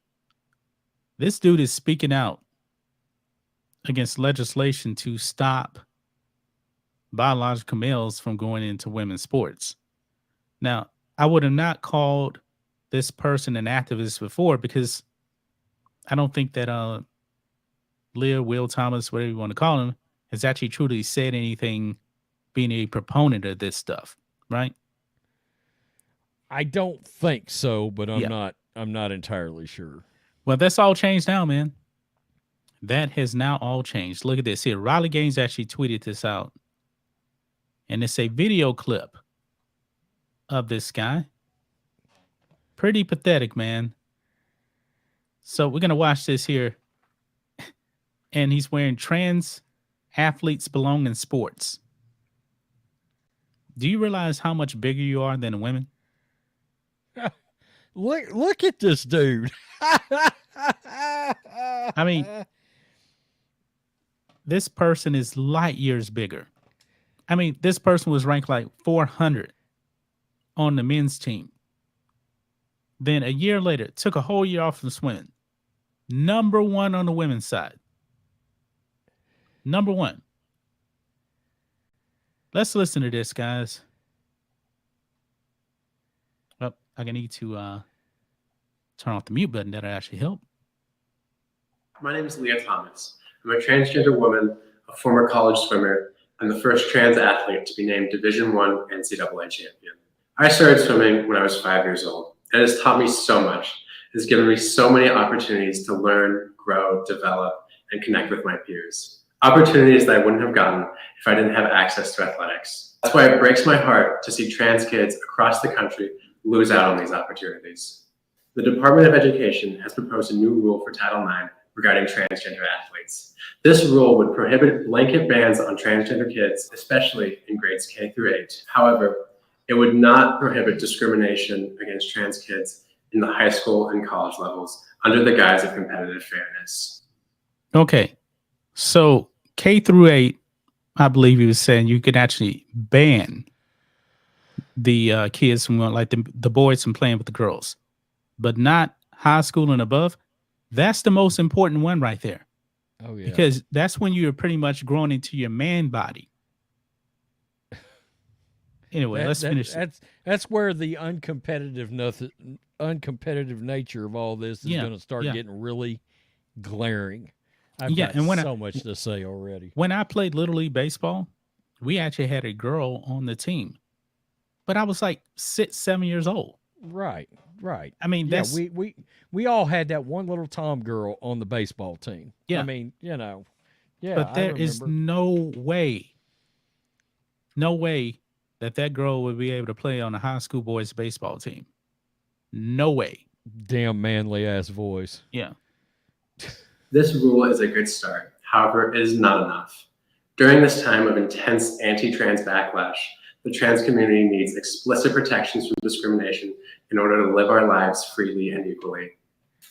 this dude is speaking out against legislation to stop biological males from going into women's sports. Now, I would have not called this person an activist before because I don't think that Will Thomas, whatever you want to call him, has actually truly said anything being a proponent of this stuff, right? I don't think so, but I'm not entirely sure. Well, that's all changed now, man. That has now all changed. Look at this here. Riley Gaines actually tweeted this out. And it's a video clip of this guy. Pretty pathetic, man. So we're going to watch this here. And he's wearing trans athletes belong in sports. Do you realize how much bigger you are than women? Look at this dude. I mean, this person is light years bigger. I mean, this person was ranked like 400 on the men's team. Then a year later, took a whole year off from swimming. Number 1 on the women's side. Number 1. Let's listen to this, guys. Oh, I need to turn off the mute button. That'll actually help. My name is Leah Thomas. I'm a transgender woman, a former college swimmer, and the first trans athlete to be named Division I NCAA champion. I started swimming when I was 5 years old, and it has taught me so much. It has given me so many opportunities to learn, grow, develop, and connect with my peers. Opportunities that I wouldn't have gotten if I didn't have access to athletics. That's why it breaks my heart to see trans kids across the country lose out on these opportunities. The Department of Education has proposed a new rule for Title IX regarding transgender athletes. This rule would prohibit blanket bans on transgender kids, especially in grades K through 8. However, it would not prohibit discrimination against trans kids in the high school and college levels under the guise of competitive fairness. Okay, so K through 8, I believe he was saying you could actually ban the kids from, like, the boys from playing with the girls, but not high school and above. That's the most important one right there. Oh, yeah. Because that's when you're pretty much growing into your man body. Anyway, let's finish. That's where the uncompetitive nature of all this is going to start getting really glaring. I've got so much to say already. When I played Little League Baseball, we actually had a girl on the team. but I was like 6, 7 years old. Right. I mean, Yeah, that's we all had that one little Tom girl on the baseball team. Yeah. I mean, you know, yeah. but I there is remember. no way that girl would be able to play on a high school boys baseball team. No way. Damn manly ass voice. Yeah. This rule is a good start. However, it is not enough. During this time of intense anti-trans backlash, the trans community needs explicit protections from discrimination in order to live our lives freely and equally.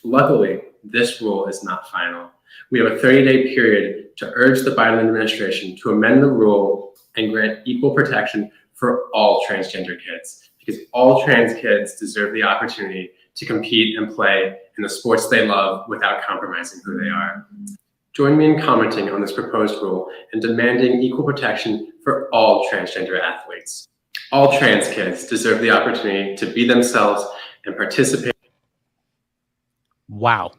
Luckily, this rule is not final. We have a 30-day period to urge the Biden administration to amend the rule and grant equal protection for all transgender kids, because all trans kids deserve the opportunity to compete and play in the sports they love without compromising who they are. Join me in commenting on this proposed rule and demanding equal protection for all transgender athletes. All trans kids deserve the opportunity to be themselves and participate. Wow.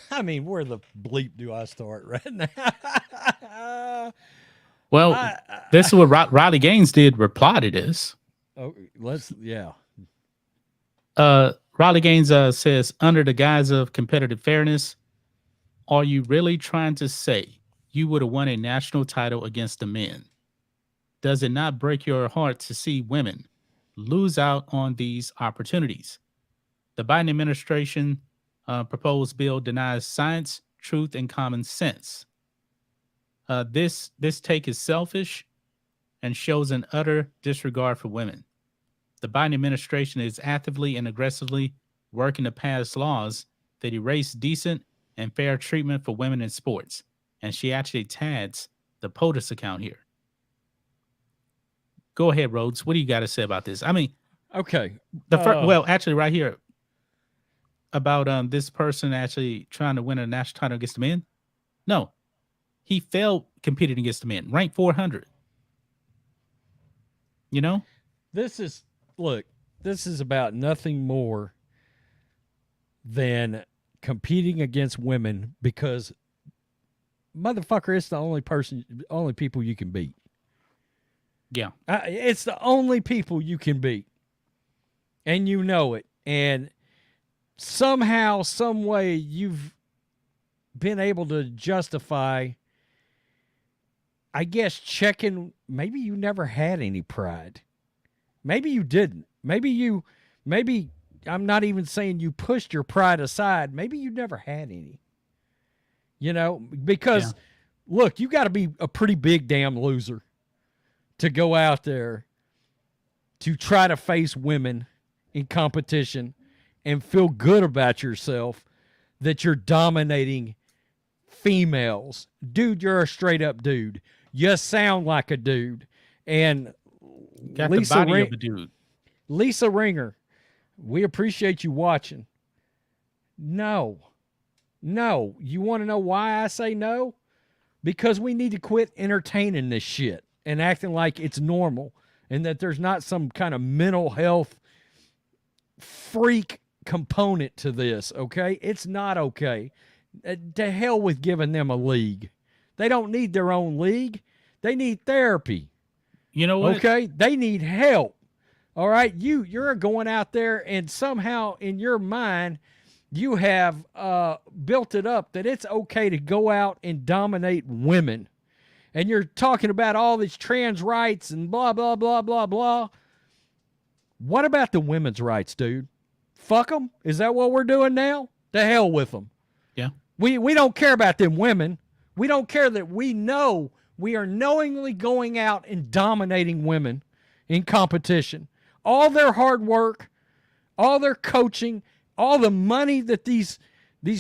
I mean, where the bleep do I start right now? Well, this is what Riley Gaines did reply to this. Oh, Riley Gaines says, under the guise of competitive fairness, are you really trying to say you would have won a national title against the men? Does it not break your heart to see women lose out on these opportunities? The Biden administration proposed bill denies science, truth, and common sense. This take is selfish and shows an utter disregard for women. The Biden administration is actively and aggressively working to pass laws that erase decent and fair treatment for women in sports. And she actually tags the POTUS account here. Go ahead, Rhodes. What do you got to say about this? I mean, okay. Well, actually, right here about this person actually trying to win a national title against the men. No, he failed competing against the men, ranked 400. You know, this is about nothing more than competing against women, because motherfucker, it's the only people you can beat. Yeah. It's the only people you can beat. And you know it. And somehow, some way, you've been able to justify, I guess, checking. Maybe you never had any pride. Maybe you didn't. Maybe I'm not even saying you pushed your pride aside. Maybe you never had any. You know, because look, you got to be a pretty big damn loser to go out there to try to face women in competition and feel good about yourself that you're dominating females. Dude, you're a straight up dude. You sound like a dude. And got the body of a dude. Lisa Ringer, we appreciate you watching. No. You want to know why I say no? Because we need to quit entertaining this shit and acting like it's normal and that there's not some kind of mental health freak component to this, okay? It's not okay. To hell with giving them a league. They don't need their own league. They need therapy. You know what? Okay? They need help. All right? You're going out there and somehow in your mind you have built it up that it's okay to go out and dominate women. And you're talking about all these trans rights and blah, blah, blah, blah, blah. What about the women's rights, dude? Fuck them? Is that what we're doing now? The hell with them. Yeah. We don't care about them women. We don't care that we know we are knowingly going out and dominating women in competition. All their hard work, all their coaching, all the money that these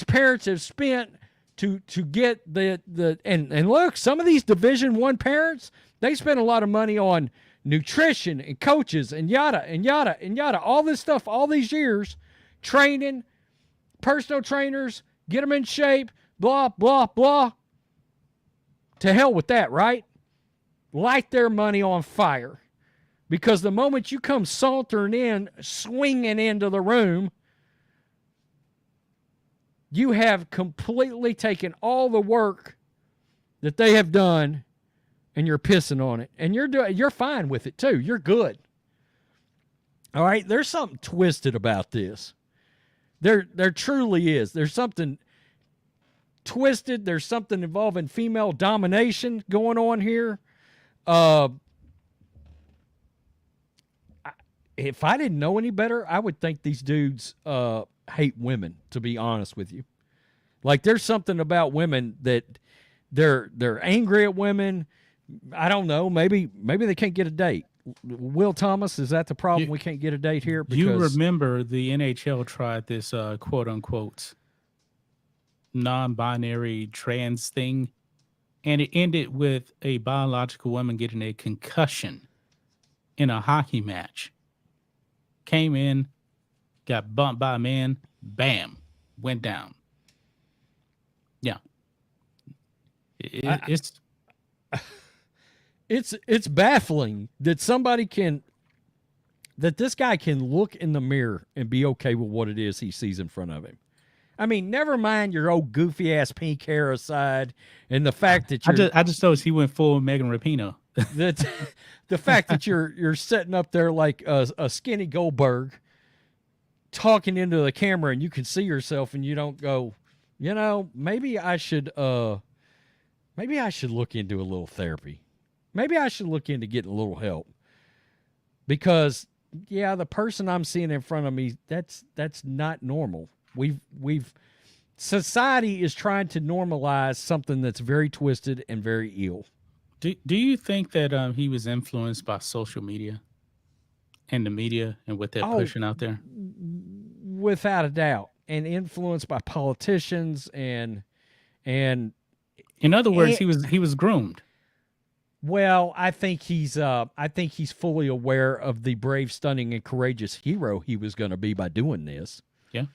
parents have spent to get and look, some of these Division I parents, they spend a lot of money on nutrition and coaches and yada and yada and yada, all this stuff, all these years, training, personal trainers, get them in shape, blah, blah, blah. To hell with that, right? Light their money on fire. Because the moment you come sauntering in, swinging into the room, you have completely taken all the work that they have done and you're pissing on it, and you're fine with it too. You're good. All right, there's something twisted about this. There truly is. There's something twisted. There's something involving female domination going on here. If I didn't know any better, I would think these dudes hate women, to be honest with you. Like, there's something about women that they're angry at women. I don't know. Maybe they can't get a date. Will Thomas, is that the problem? We can't get a date here? Because you remember the NHL tried this quote unquote non-binary trans thing, and it ended with a biological woman getting a concussion in a hockey match. Came in, got bumped by a man, bam, went down. Yeah. It's baffling that this guy can look in the mirror and be okay with what it is he sees in front of him. I mean, never mind your old goofy ass pink hair aside, and the fact that I just noticed he went full Megan Rapinoe. That the fact that you're sitting up there like a skinny Goldberg, talking into the camera, and you can see yourself, and you don't go, maybe I should look into a little therapy. Maybe I should look into getting a little help, because the person I'm seeing in front of me, that's not normal. Society is trying to normalize something that's very twisted and very ill. Do you think that he was influenced by social media and the media and what they're pushing out there? Without a doubt, and influenced by politicians and in other words, he was groomed. Well, I think he's fully aware of the brave, stunning, and courageous hero he was going to be by doing this. Yeah.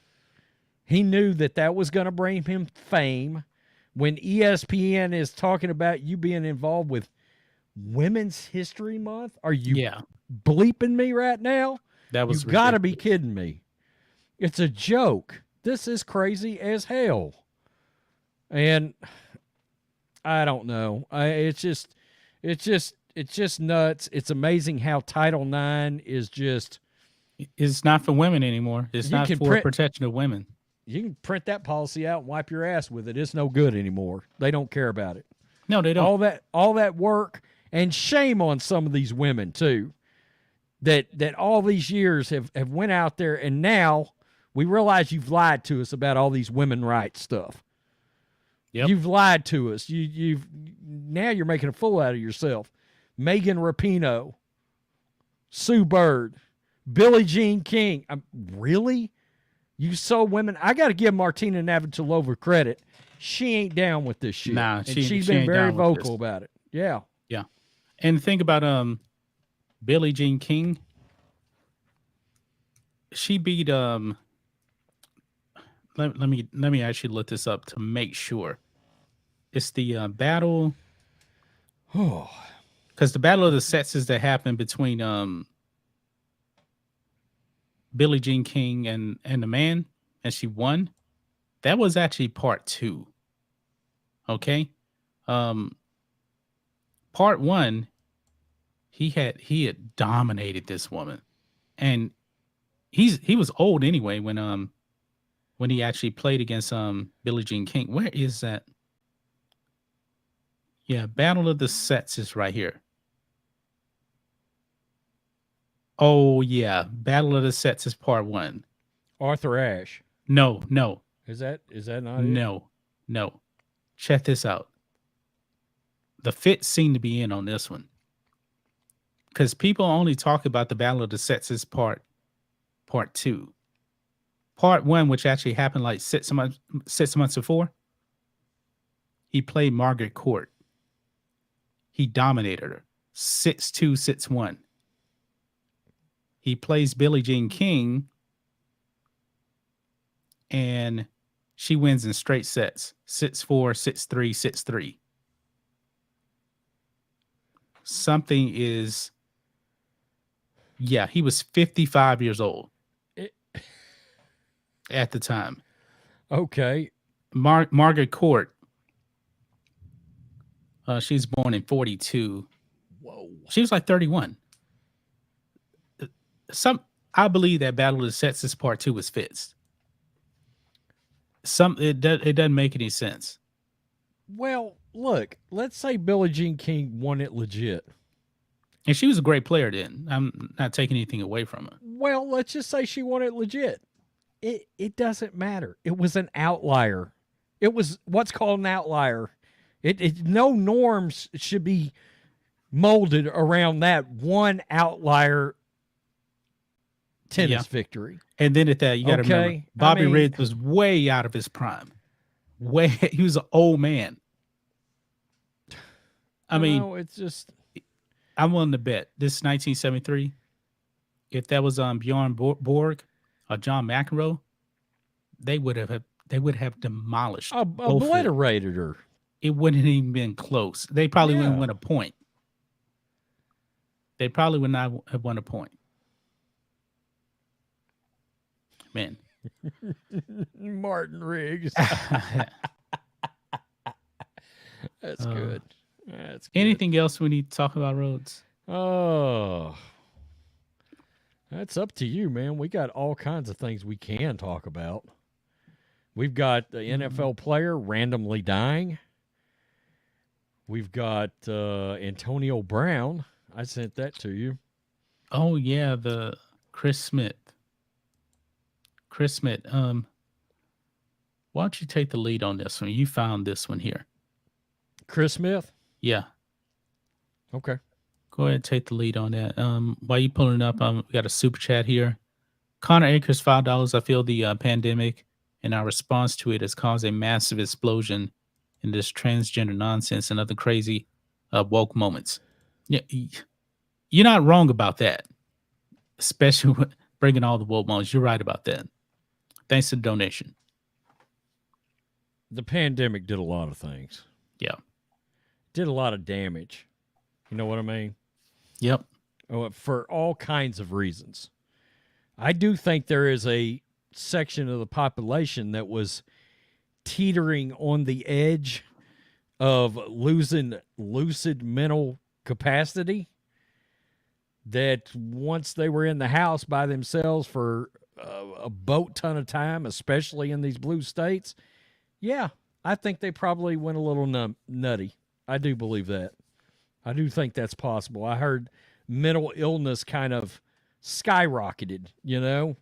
He knew that was going to bring him fame. When ESPN is talking about you being involved with Women's History Month, are you bleeping me right now? That was you got to be kidding me. It's a joke. This is crazy as hell. And I don't know. It's just nuts. It's amazing how Title IX is just. It's not for women anymore. It's not for protection of women. You can print that policy out and wipe your ass with it. It's no good anymore. They don't care about it. No, they don't. All that work, and shame on some of these women too, that all these years have went out there, and now we realize you've lied to us about all these women rights stuff. Yep. You've lied to us. Now you're making a fool out of yourself. Megan Rapinoe, Sue Bird, Billie Jean King. Really? You sold women? I got to give Martina Navratilova credit. She ain't down with this shit. Nah, she's been very vocal about it. Yeah. Yeah. And think about Billie Jean King. She beat let me actually look this up to make sure. It's the battle. Oh, because the battle of the sexes that happened between Billie Jean King and the man, and she won. That was actually part 2. Okay. Part 1, he had dominated this woman, and he was old anyway when he actually played against Billie Jean King. Where is that? Yeah, Battle of the Sexes right here. Oh yeah, Battle of the Sexes part 1. Arthur Ashe. No. Is that not it? No. Check this out. The fit seemed to be in on this one, because people only talk about the Battle of the Sexes part 2. Part 1, which actually happened like 6 months before, he played Margaret Court. He dominated her 6-2, 6-1. He plays Billie Jean King, and she wins in straight sets, 6-4, 6-3, 6-3. Something is, he was 55 years old at the time. Okay. Margaret Court She's born in 42. Whoa. She was like 31. I believe that Battle of the Sexes Part 2 was fixed. It doesn't make any sense. Well, look, let's say Billie Jean King won it legit. And she was a great player then. I'm not taking anything away from her. Well, let's just say she won it legit. It doesn't matter. It was an outlier. It was what's called an outlier. No norms should be molded around that one outlier tennis victory. And then at that, you got to remember, Bobby Riggs was way out of his prime. He was an old man. I mean, it's just. I'm willing to bet this is 1973. If that was Bjorn Borg or John McEnroe, they would have demolished, obliterated her. It wouldn't have even been close. They probably wouldn't win a point. They probably would not have won a point. Man. Martin Riggs. That's good. That's good. Anything else we need to talk about, Rhodes? Oh, that's up to you, man. We got all kinds of things we can talk about. We've got the NFL player randomly dying. We've got Antonio Brown. I sent that to you. Oh, yeah, the Chris Smith. Why don't you take the lead on this one? You found this one here. Chris Smith? Yeah. Okay. Go ahead and take the lead on that. While you pulling it up, we got a super chat here. Connor Akers, $5. I feel the pandemic and our response to it has caused a massive explosion in this transgender nonsense and other crazy woke moments. Yeah, you're not wrong about that, especially with bringing all the woke moments. You're right about that. Thanks to the donation. The pandemic did a lot of things. Yeah. Did a lot of damage. You know what I mean? Yep. For all kinds of reasons. I do think there is a section of the population that was teetering on the edge of losing lucid mental capacity, that once they were in the house by themselves for a boat ton of time, especially in these blue states, yeah, I think they probably went a little nutty. I do believe that. I do think that's possible. I heard mental illness kind of skyrocketed,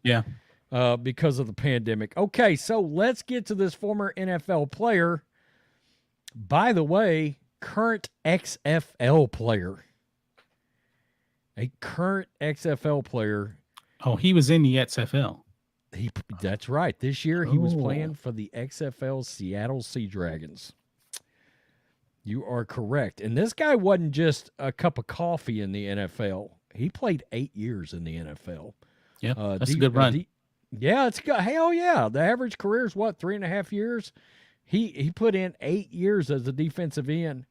Yeah. Because of the pandemic. Okay, so let's get to this former NFL player. By the way, current XFL player. A current XFL player. Oh, he was in the XFL. That's right. This year he was playing for the XFL Seattle Sea Dragons. You are correct. And this guy wasn't just a cup of coffee in the NFL. He played 8 years in the NFL. Yeah, that's a good run. Yeah, it's good. Hell yeah. The average career is what, 3.5 years? He put in 8 years as a defensive end.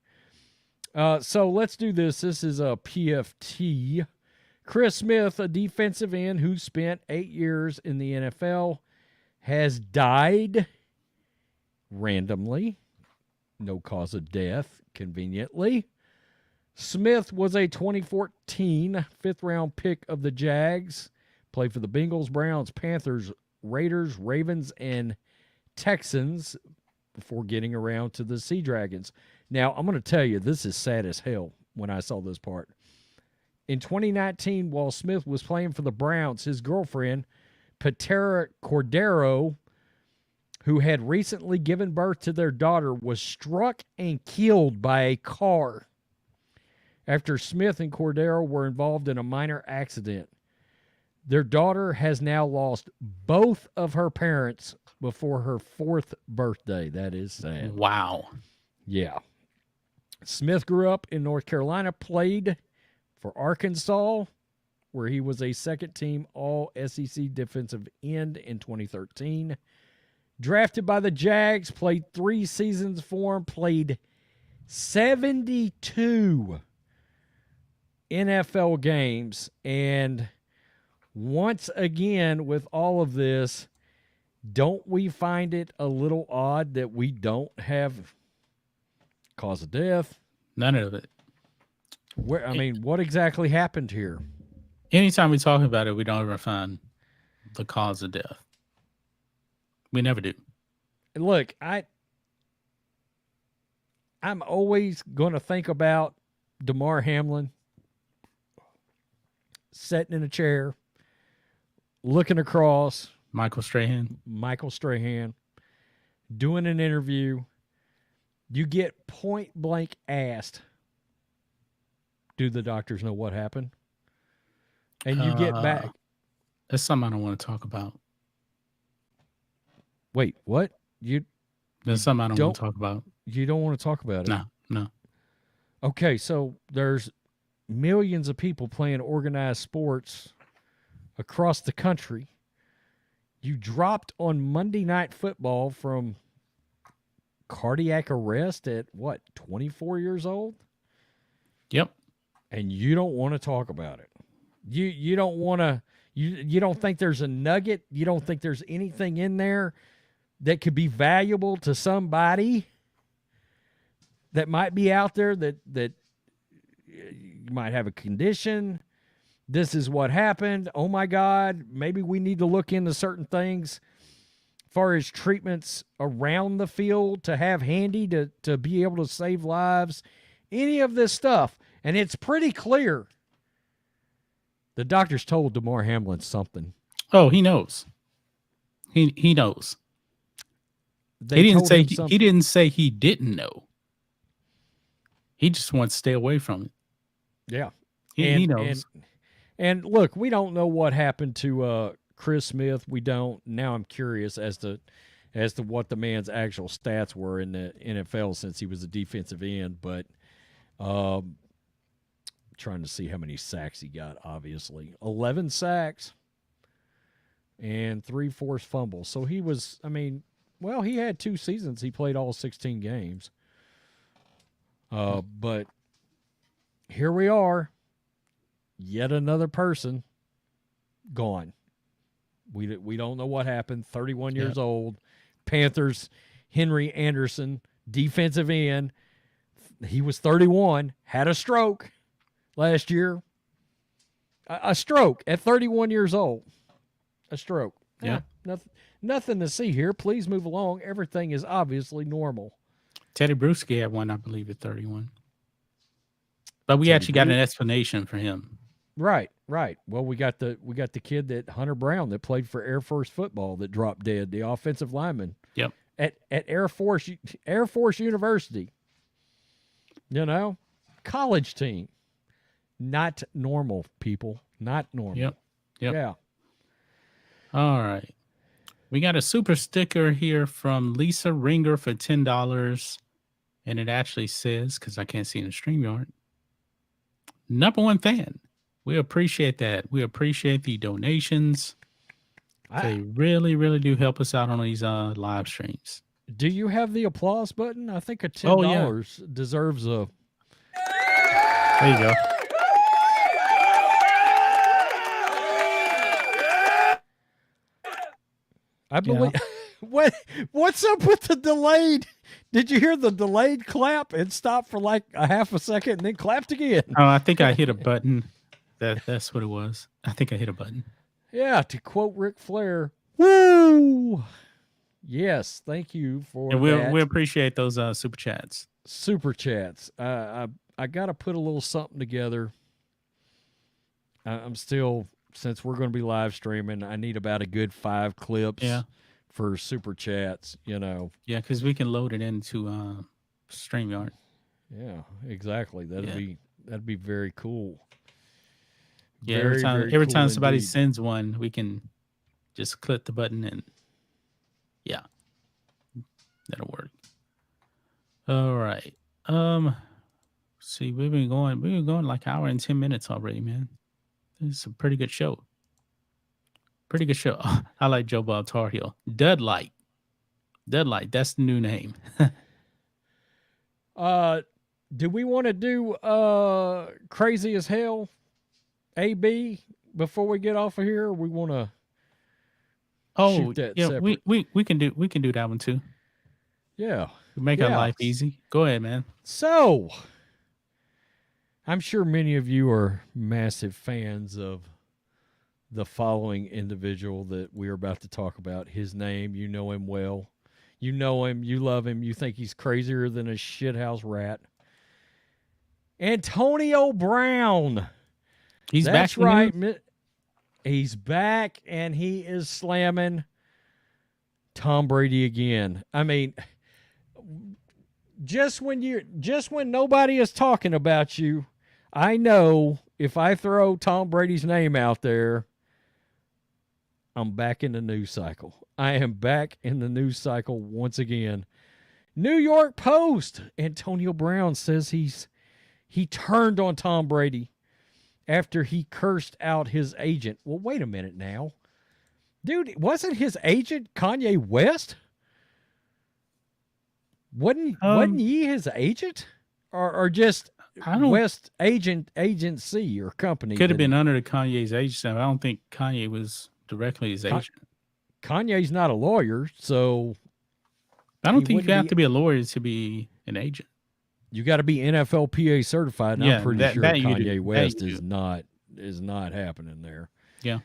So let's do this. This is a PFT. Chris Smith, a defensive end who spent 8 years in the NFL, has died randomly. No cause of death, conveniently. Smith was a 2014 fifth-round pick of the Jags. Played for the Bengals, Browns, Panthers, Raiders, Ravens, and Texans before getting around to the Sea Dragons. Now, I'm going to tell you, this is sad as hell when I saw this part. In 2019, while Smith was playing for the Browns, his girlfriend, Patera Cordero, who had recently given birth to their daughter, was struck and killed by a car after Smith and Cordero were involved in a minor accident. Their daughter has now lost both of her parents before her 4th birthday. That is sad. Wow. Yeah. Smith grew up in North Carolina, played for Arkansas, where he was a second-team All-SEC defensive end in 2013. Drafted by the Jags, played 3 seasons for him, played 72 NFL games, and once again, with all of this, don't we find it a little odd that we don't have cause of death, None of it. Where, I mean, what exactly happened here? Anytime we talk about it, we don't ever find the cause of death. We never do. Look, I'm always going to think about Damar Hamlin sitting in a chair, looking across Michael Strahan. doing an interview. You get point blank asked, do the doctors know what happened? And you get back. That's something I don't want to talk about. Wait, what? That's something I don't want to talk about. You don't want to talk about it? No. Okay, so there's millions of people playing organized sports across the country. You dropped on Monday Night Football from cardiac arrest at what, 24 years old? Yep. And you don't want to talk about it. You don't want to, you don't think there's a nugget? You don't think there's anything in there that could be valuable to somebody that might be out there that you might have a condition? This is what happened. Oh my God, maybe we need to look into certain things as far as treatments around the field to have handy to be able to save lives. Any of this stuff. And it's pretty clear the doctors told Damar Hamlin something. Oh, he knows. He knows. They He told him didn't say he didn't know. He just wants to stay away from it. Yeah. He knows. And look, we don't know what happened to Chris Smith. We don't. Now I'm curious as to what the man's actual stats were in the NFL since he was a defensive end. But trying to see how many sacks he got, obviously. 11 sacks and 3 forced fumbles. So he was, he had 2 seasons. He played all 16 games. But here we are. Yet another person gone. We don't know what happened. 31 years old. Panthers, Henry Anderson, defensive end. He was 31, had a stroke last year. A stroke at 31 years old. A stroke. Yeah. Nothing to see here. Please move along. Everything is obviously normal. Teddy Bruschi had one, I believe, at 31. But we actually got an explanation for him. Right. Well, we got the kid that Hunter Brown that played for Air Force football that dropped dead, the offensive lineman. Yep. At Air Force University. College team. Not normal, people. Not normal. Yep. Yeah. All right. We got a super sticker here from Lisa Ringer for $10. And it actually says, because I can't see in the StreamYard, #1 fan. We appreciate that. We appreciate the donations. They really, really do help us out on these live streams. Do you have the applause button? I think a $10 deserves a... There you go. I believe... What's up with the delayed... Did you hear the delayed clap? It stopped for like a half a second and then clapped again. Oh, I think I hit a button. That's what it was. I think I hit a button. Yeah, to quote Ric Flair, woo! Yes, thank you for and that. We appreciate those super chats. Super chats. I got to put a little something together. I'm still, since we're going to be live streaming, I need about a good 5 clips. Yeah. For super chats, Yeah, because we can load it into StreamYard. Yeah, exactly. That'd be very cool. Yeah, very, every time cool somebody indeed. sends one, we can just click the button and that'll work. All right. See, we've been going like an hour and 10 minutes already, man. This is a pretty good show. Pretty good show. I like Joe Bob Tar Heel. Dudlight. That's the new name. Do we want to do Crazy as Hell AB before we get off of here? Or we want to shoot that separate? we can do that one too. Yeah. Make our life easy. Go ahead, man. So I'm sure many of you are massive fans of the following individual that we're about to talk about. His name, you know him well. You know him, you love him, you think he's crazier than a shithouse rat. Antonio Brown. He's That's back. right. He's back, and he is slamming Tom Brady again. I mean, just when nobody is talking about you, I know if I throw Tom Brady's name out there, I'm back in the news cycle. I am back in the news cycle once again. New York Post. Antonio Brown says he turned on Tom Brady after he cursed out his agent. Well, wait a minute now. Dude, wasn't his agent Kanye West? Wasn't he his agent? Or just West agency or company? Could have been under the Kanye's agency. I don't think Kanye was directly his agent. Kanye's not a lawyer, so I don't think you have to be a lawyer to be an agent. You got to be NFLPA certified, and I'm pretty sure Kanye West is not happening there. Yeah.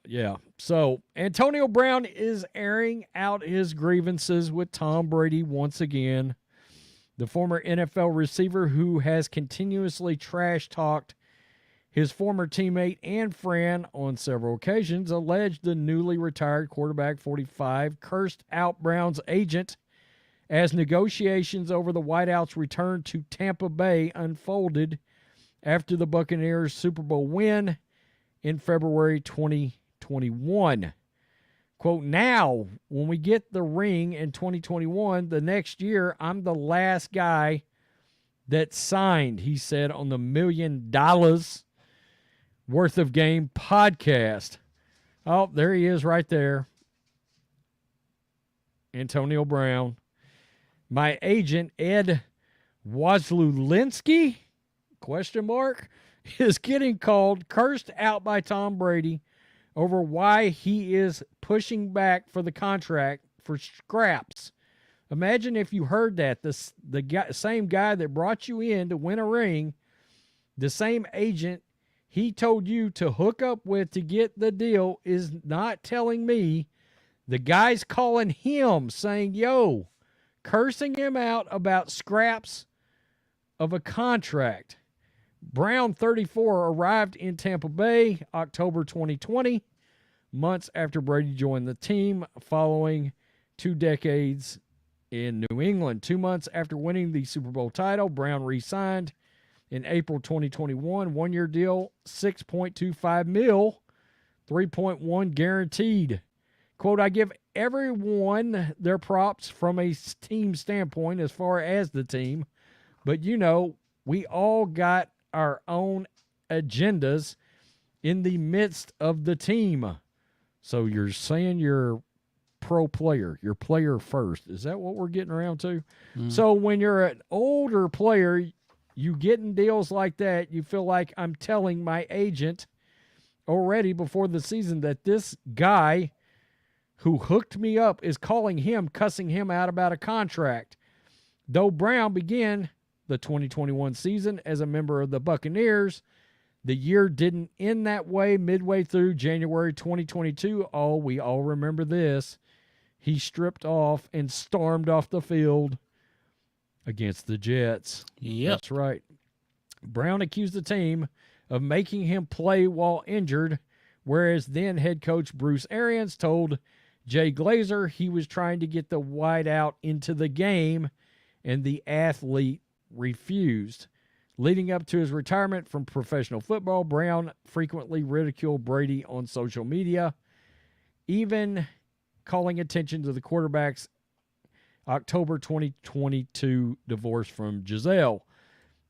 Yeah. So Antonio Brown is airing out his grievances with Tom Brady once again. The former NFL receiver who has continuously trash-talked his former teammate and friend on several occasions alleged the newly retired quarterback 45 cursed out Brown's agent as negotiations over the Whiteout's return to Tampa Bay unfolded after the Buccaneers' Super Bowl win in February 2021. Quote, now, when we get the ring in 2021, the next year, I'm the last guy that signed, he said on the $1 Million Worth of Game podcast. Oh, there he is right there. Antonio Brown. My agent, Ed Wazlulinski, question mark, is getting called, cursed out by Tom Brady over why he is pushing back for the contract for scraps. Imagine if you heard that. The same guy that brought you in to win a ring, the same agent he told you to hook up with to get the deal is not telling me. The guy's calling him saying, yo, cursing him out about scraps of a contract. Brown, 34, arrived in Tampa Bay October 2020, months after Brady joined the team following 2 decades in New England. 2 months after winning the Super Bowl title, Brown re-signed in April 2021. 1-year deal, $6.25 million, 3.1 guaranteed. Quote, I give everyone their props from a team standpoint as far as the team, but we all got our own agendas in the midst of the team. So you're saying you're pro player, you're player first. Is that what we're getting around to? So when you're an older player, you get in deals like that, you feel like I'm telling my agent already before the season that this guy who hooked me up is calling him, cussing him out about a contract. Though Brown began the 2021 season as a member of the Buccaneers, the year didn't end that way. Midway through January 2022, we all remember this, he stripped off and stormed off the field against the Jets. Yep. That's right. Brown accused the team of making him play while injured, whereas then head coach Bruce Arians told Jay Glazer he was trying to get the wideout into the game, and the athlete refused. Leading up to his retirement from professional football, Brown frequently ridiculed Brady on social media, even calling attention to the quarterback's October 2022 divorce from Giselle.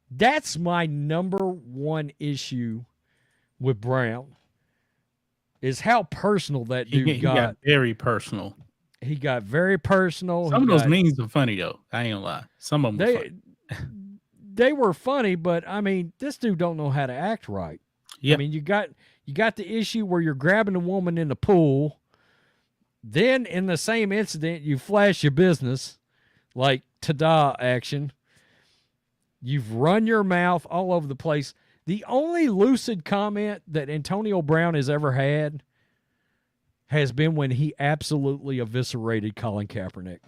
That's my number one issue with Brown, is how personal that dude He got very personal. He got very personal. Some of those memes are funny, though. I ain't gonna lie. Some of them were funny. They were funny, but, I mean, this dude don't know how to act right. Yep. I mean, you got the issue where you're grabbing a woman in the pool. Then, in the same incident, you flash your business, like ta-da action. You've run your mouth all over the place. The only lucid comment that Antonio Brown has ever had has been when he absolutely eviscerated Colin Kaepernick.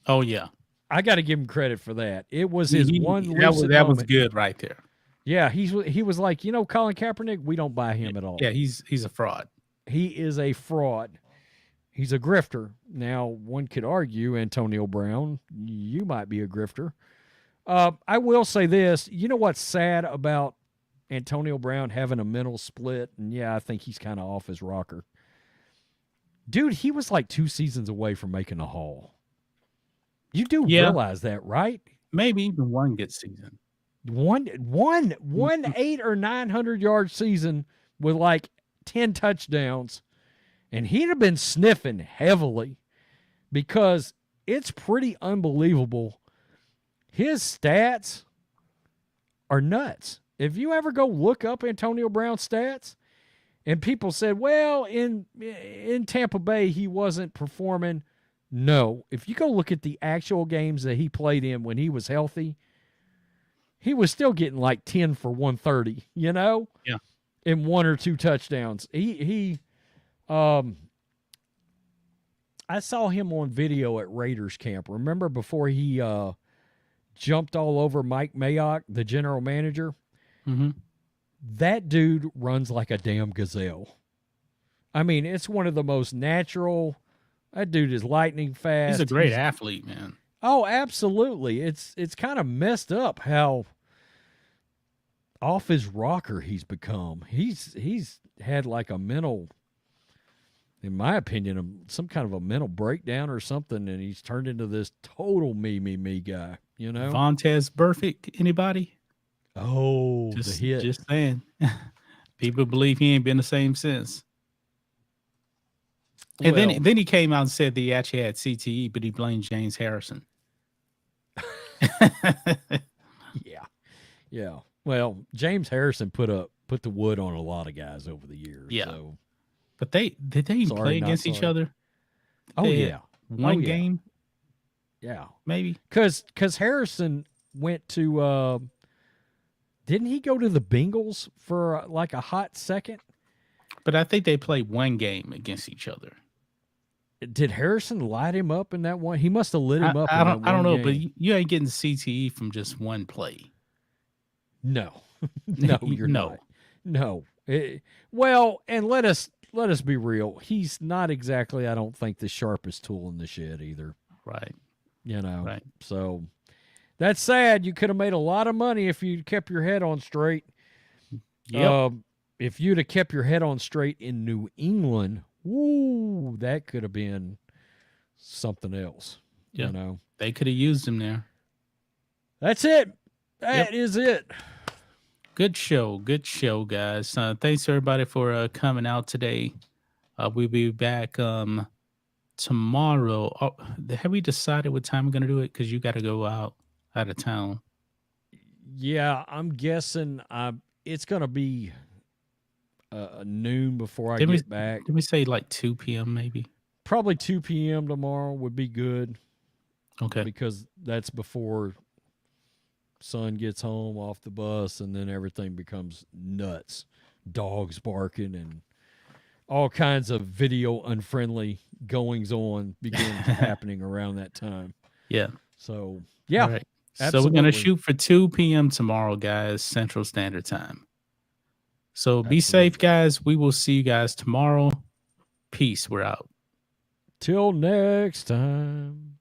Oh yeah, I got to give him credit for that. It was his one lucid that was moment. good right there. Yeah, he was like, Colin Kaepernick, we don't buy him at all. Yeah, he's a fraud. He is a fraud. He's a grifter. Now, one could argue, Antonio Brown, you might be a grifter. I will say this. You know what's sad about Antonio Brown having a mental split? And yeah, I think he's kind of off his rocker. Dude, he was like 2 seasons away from making a haul. You do realize that, right? Maybe even one good season. One 800 or 900 yard season with like 10 touchdowns, and he'd have been sniffing heavily because it's pretty unbelievable. His stats are nuts. If you ever go look up Antonio Brown's stats, and people said, well, in Tampa Bay, he wasn't performing. No. If you go look at the actual games that he played in when he was healthy, he was still getting like 10 for 130, Yeah. In 1 or 2 touchdowns. I saw him on video at Raiders camp. Remember before he jumped all over Mike Mayock, the general manager? Mm-hmm. That dude runs like a damn gazelle. I mean, it's one of the most natural. That dude is lightning fast. He's a great athlete, man. Oh, absolutely. It's kind of messed up how off his rocker he's become. He's had like a mental, in my opinion, some kind of a mental breakdown or something, and he's turned into this total me guy, Vontez Burfict, anybody? Oh, the hit. Just saying. People believe he ain't been the same since. And then he came out and said that he actually had CTE, but he blamed James Harrison. Yeah. Well, James Harrison put the wood on a lot of guys over the years. Yeah. So. But did they play against each other? One game? Yeah. Maybe. Because Harrison went to didn't he go to the Bengals for like a hot second? But I think they played one game against each other. Did Harrison light him up in that one? He must have lit him up. I don't know, but you ain't getting CTE from just one play. No, no, you're not. No. Well, and let us be real. He's not exactly, I don't think, the sharpest tool in the shed either. Right. Right. So that's sad. You could have made a lot of money if you kept your head on straight. Yep. If you'd have kept your head on straight in New England, woo, that could have been something else. Yeah. They could have used him there. That's it. That is it. Good show, guys. Thanks everybody for coming out today. We'll be back tomorrow. Oh, have we decided what time we're gonna do it? Because you got to go out of town. Yeah, I'm guessing it's gonna be noon before I get back. Did we say like 2 p.m. maybe? Probably 2 p.m. tomorrow would be good. Okay. Because that's before son gets home off the bus, and then everything becomes nuts. Dogs barking and all kinds of video unfriendly goings on begin happening around that time. Yeah. So, yeah. All right. So we're going to shoot for 2 p.m. tomorrow, guys, Central Standard Time. So be safe, guys. We will see you guys tomorrow. Peace. We're out. Till next time.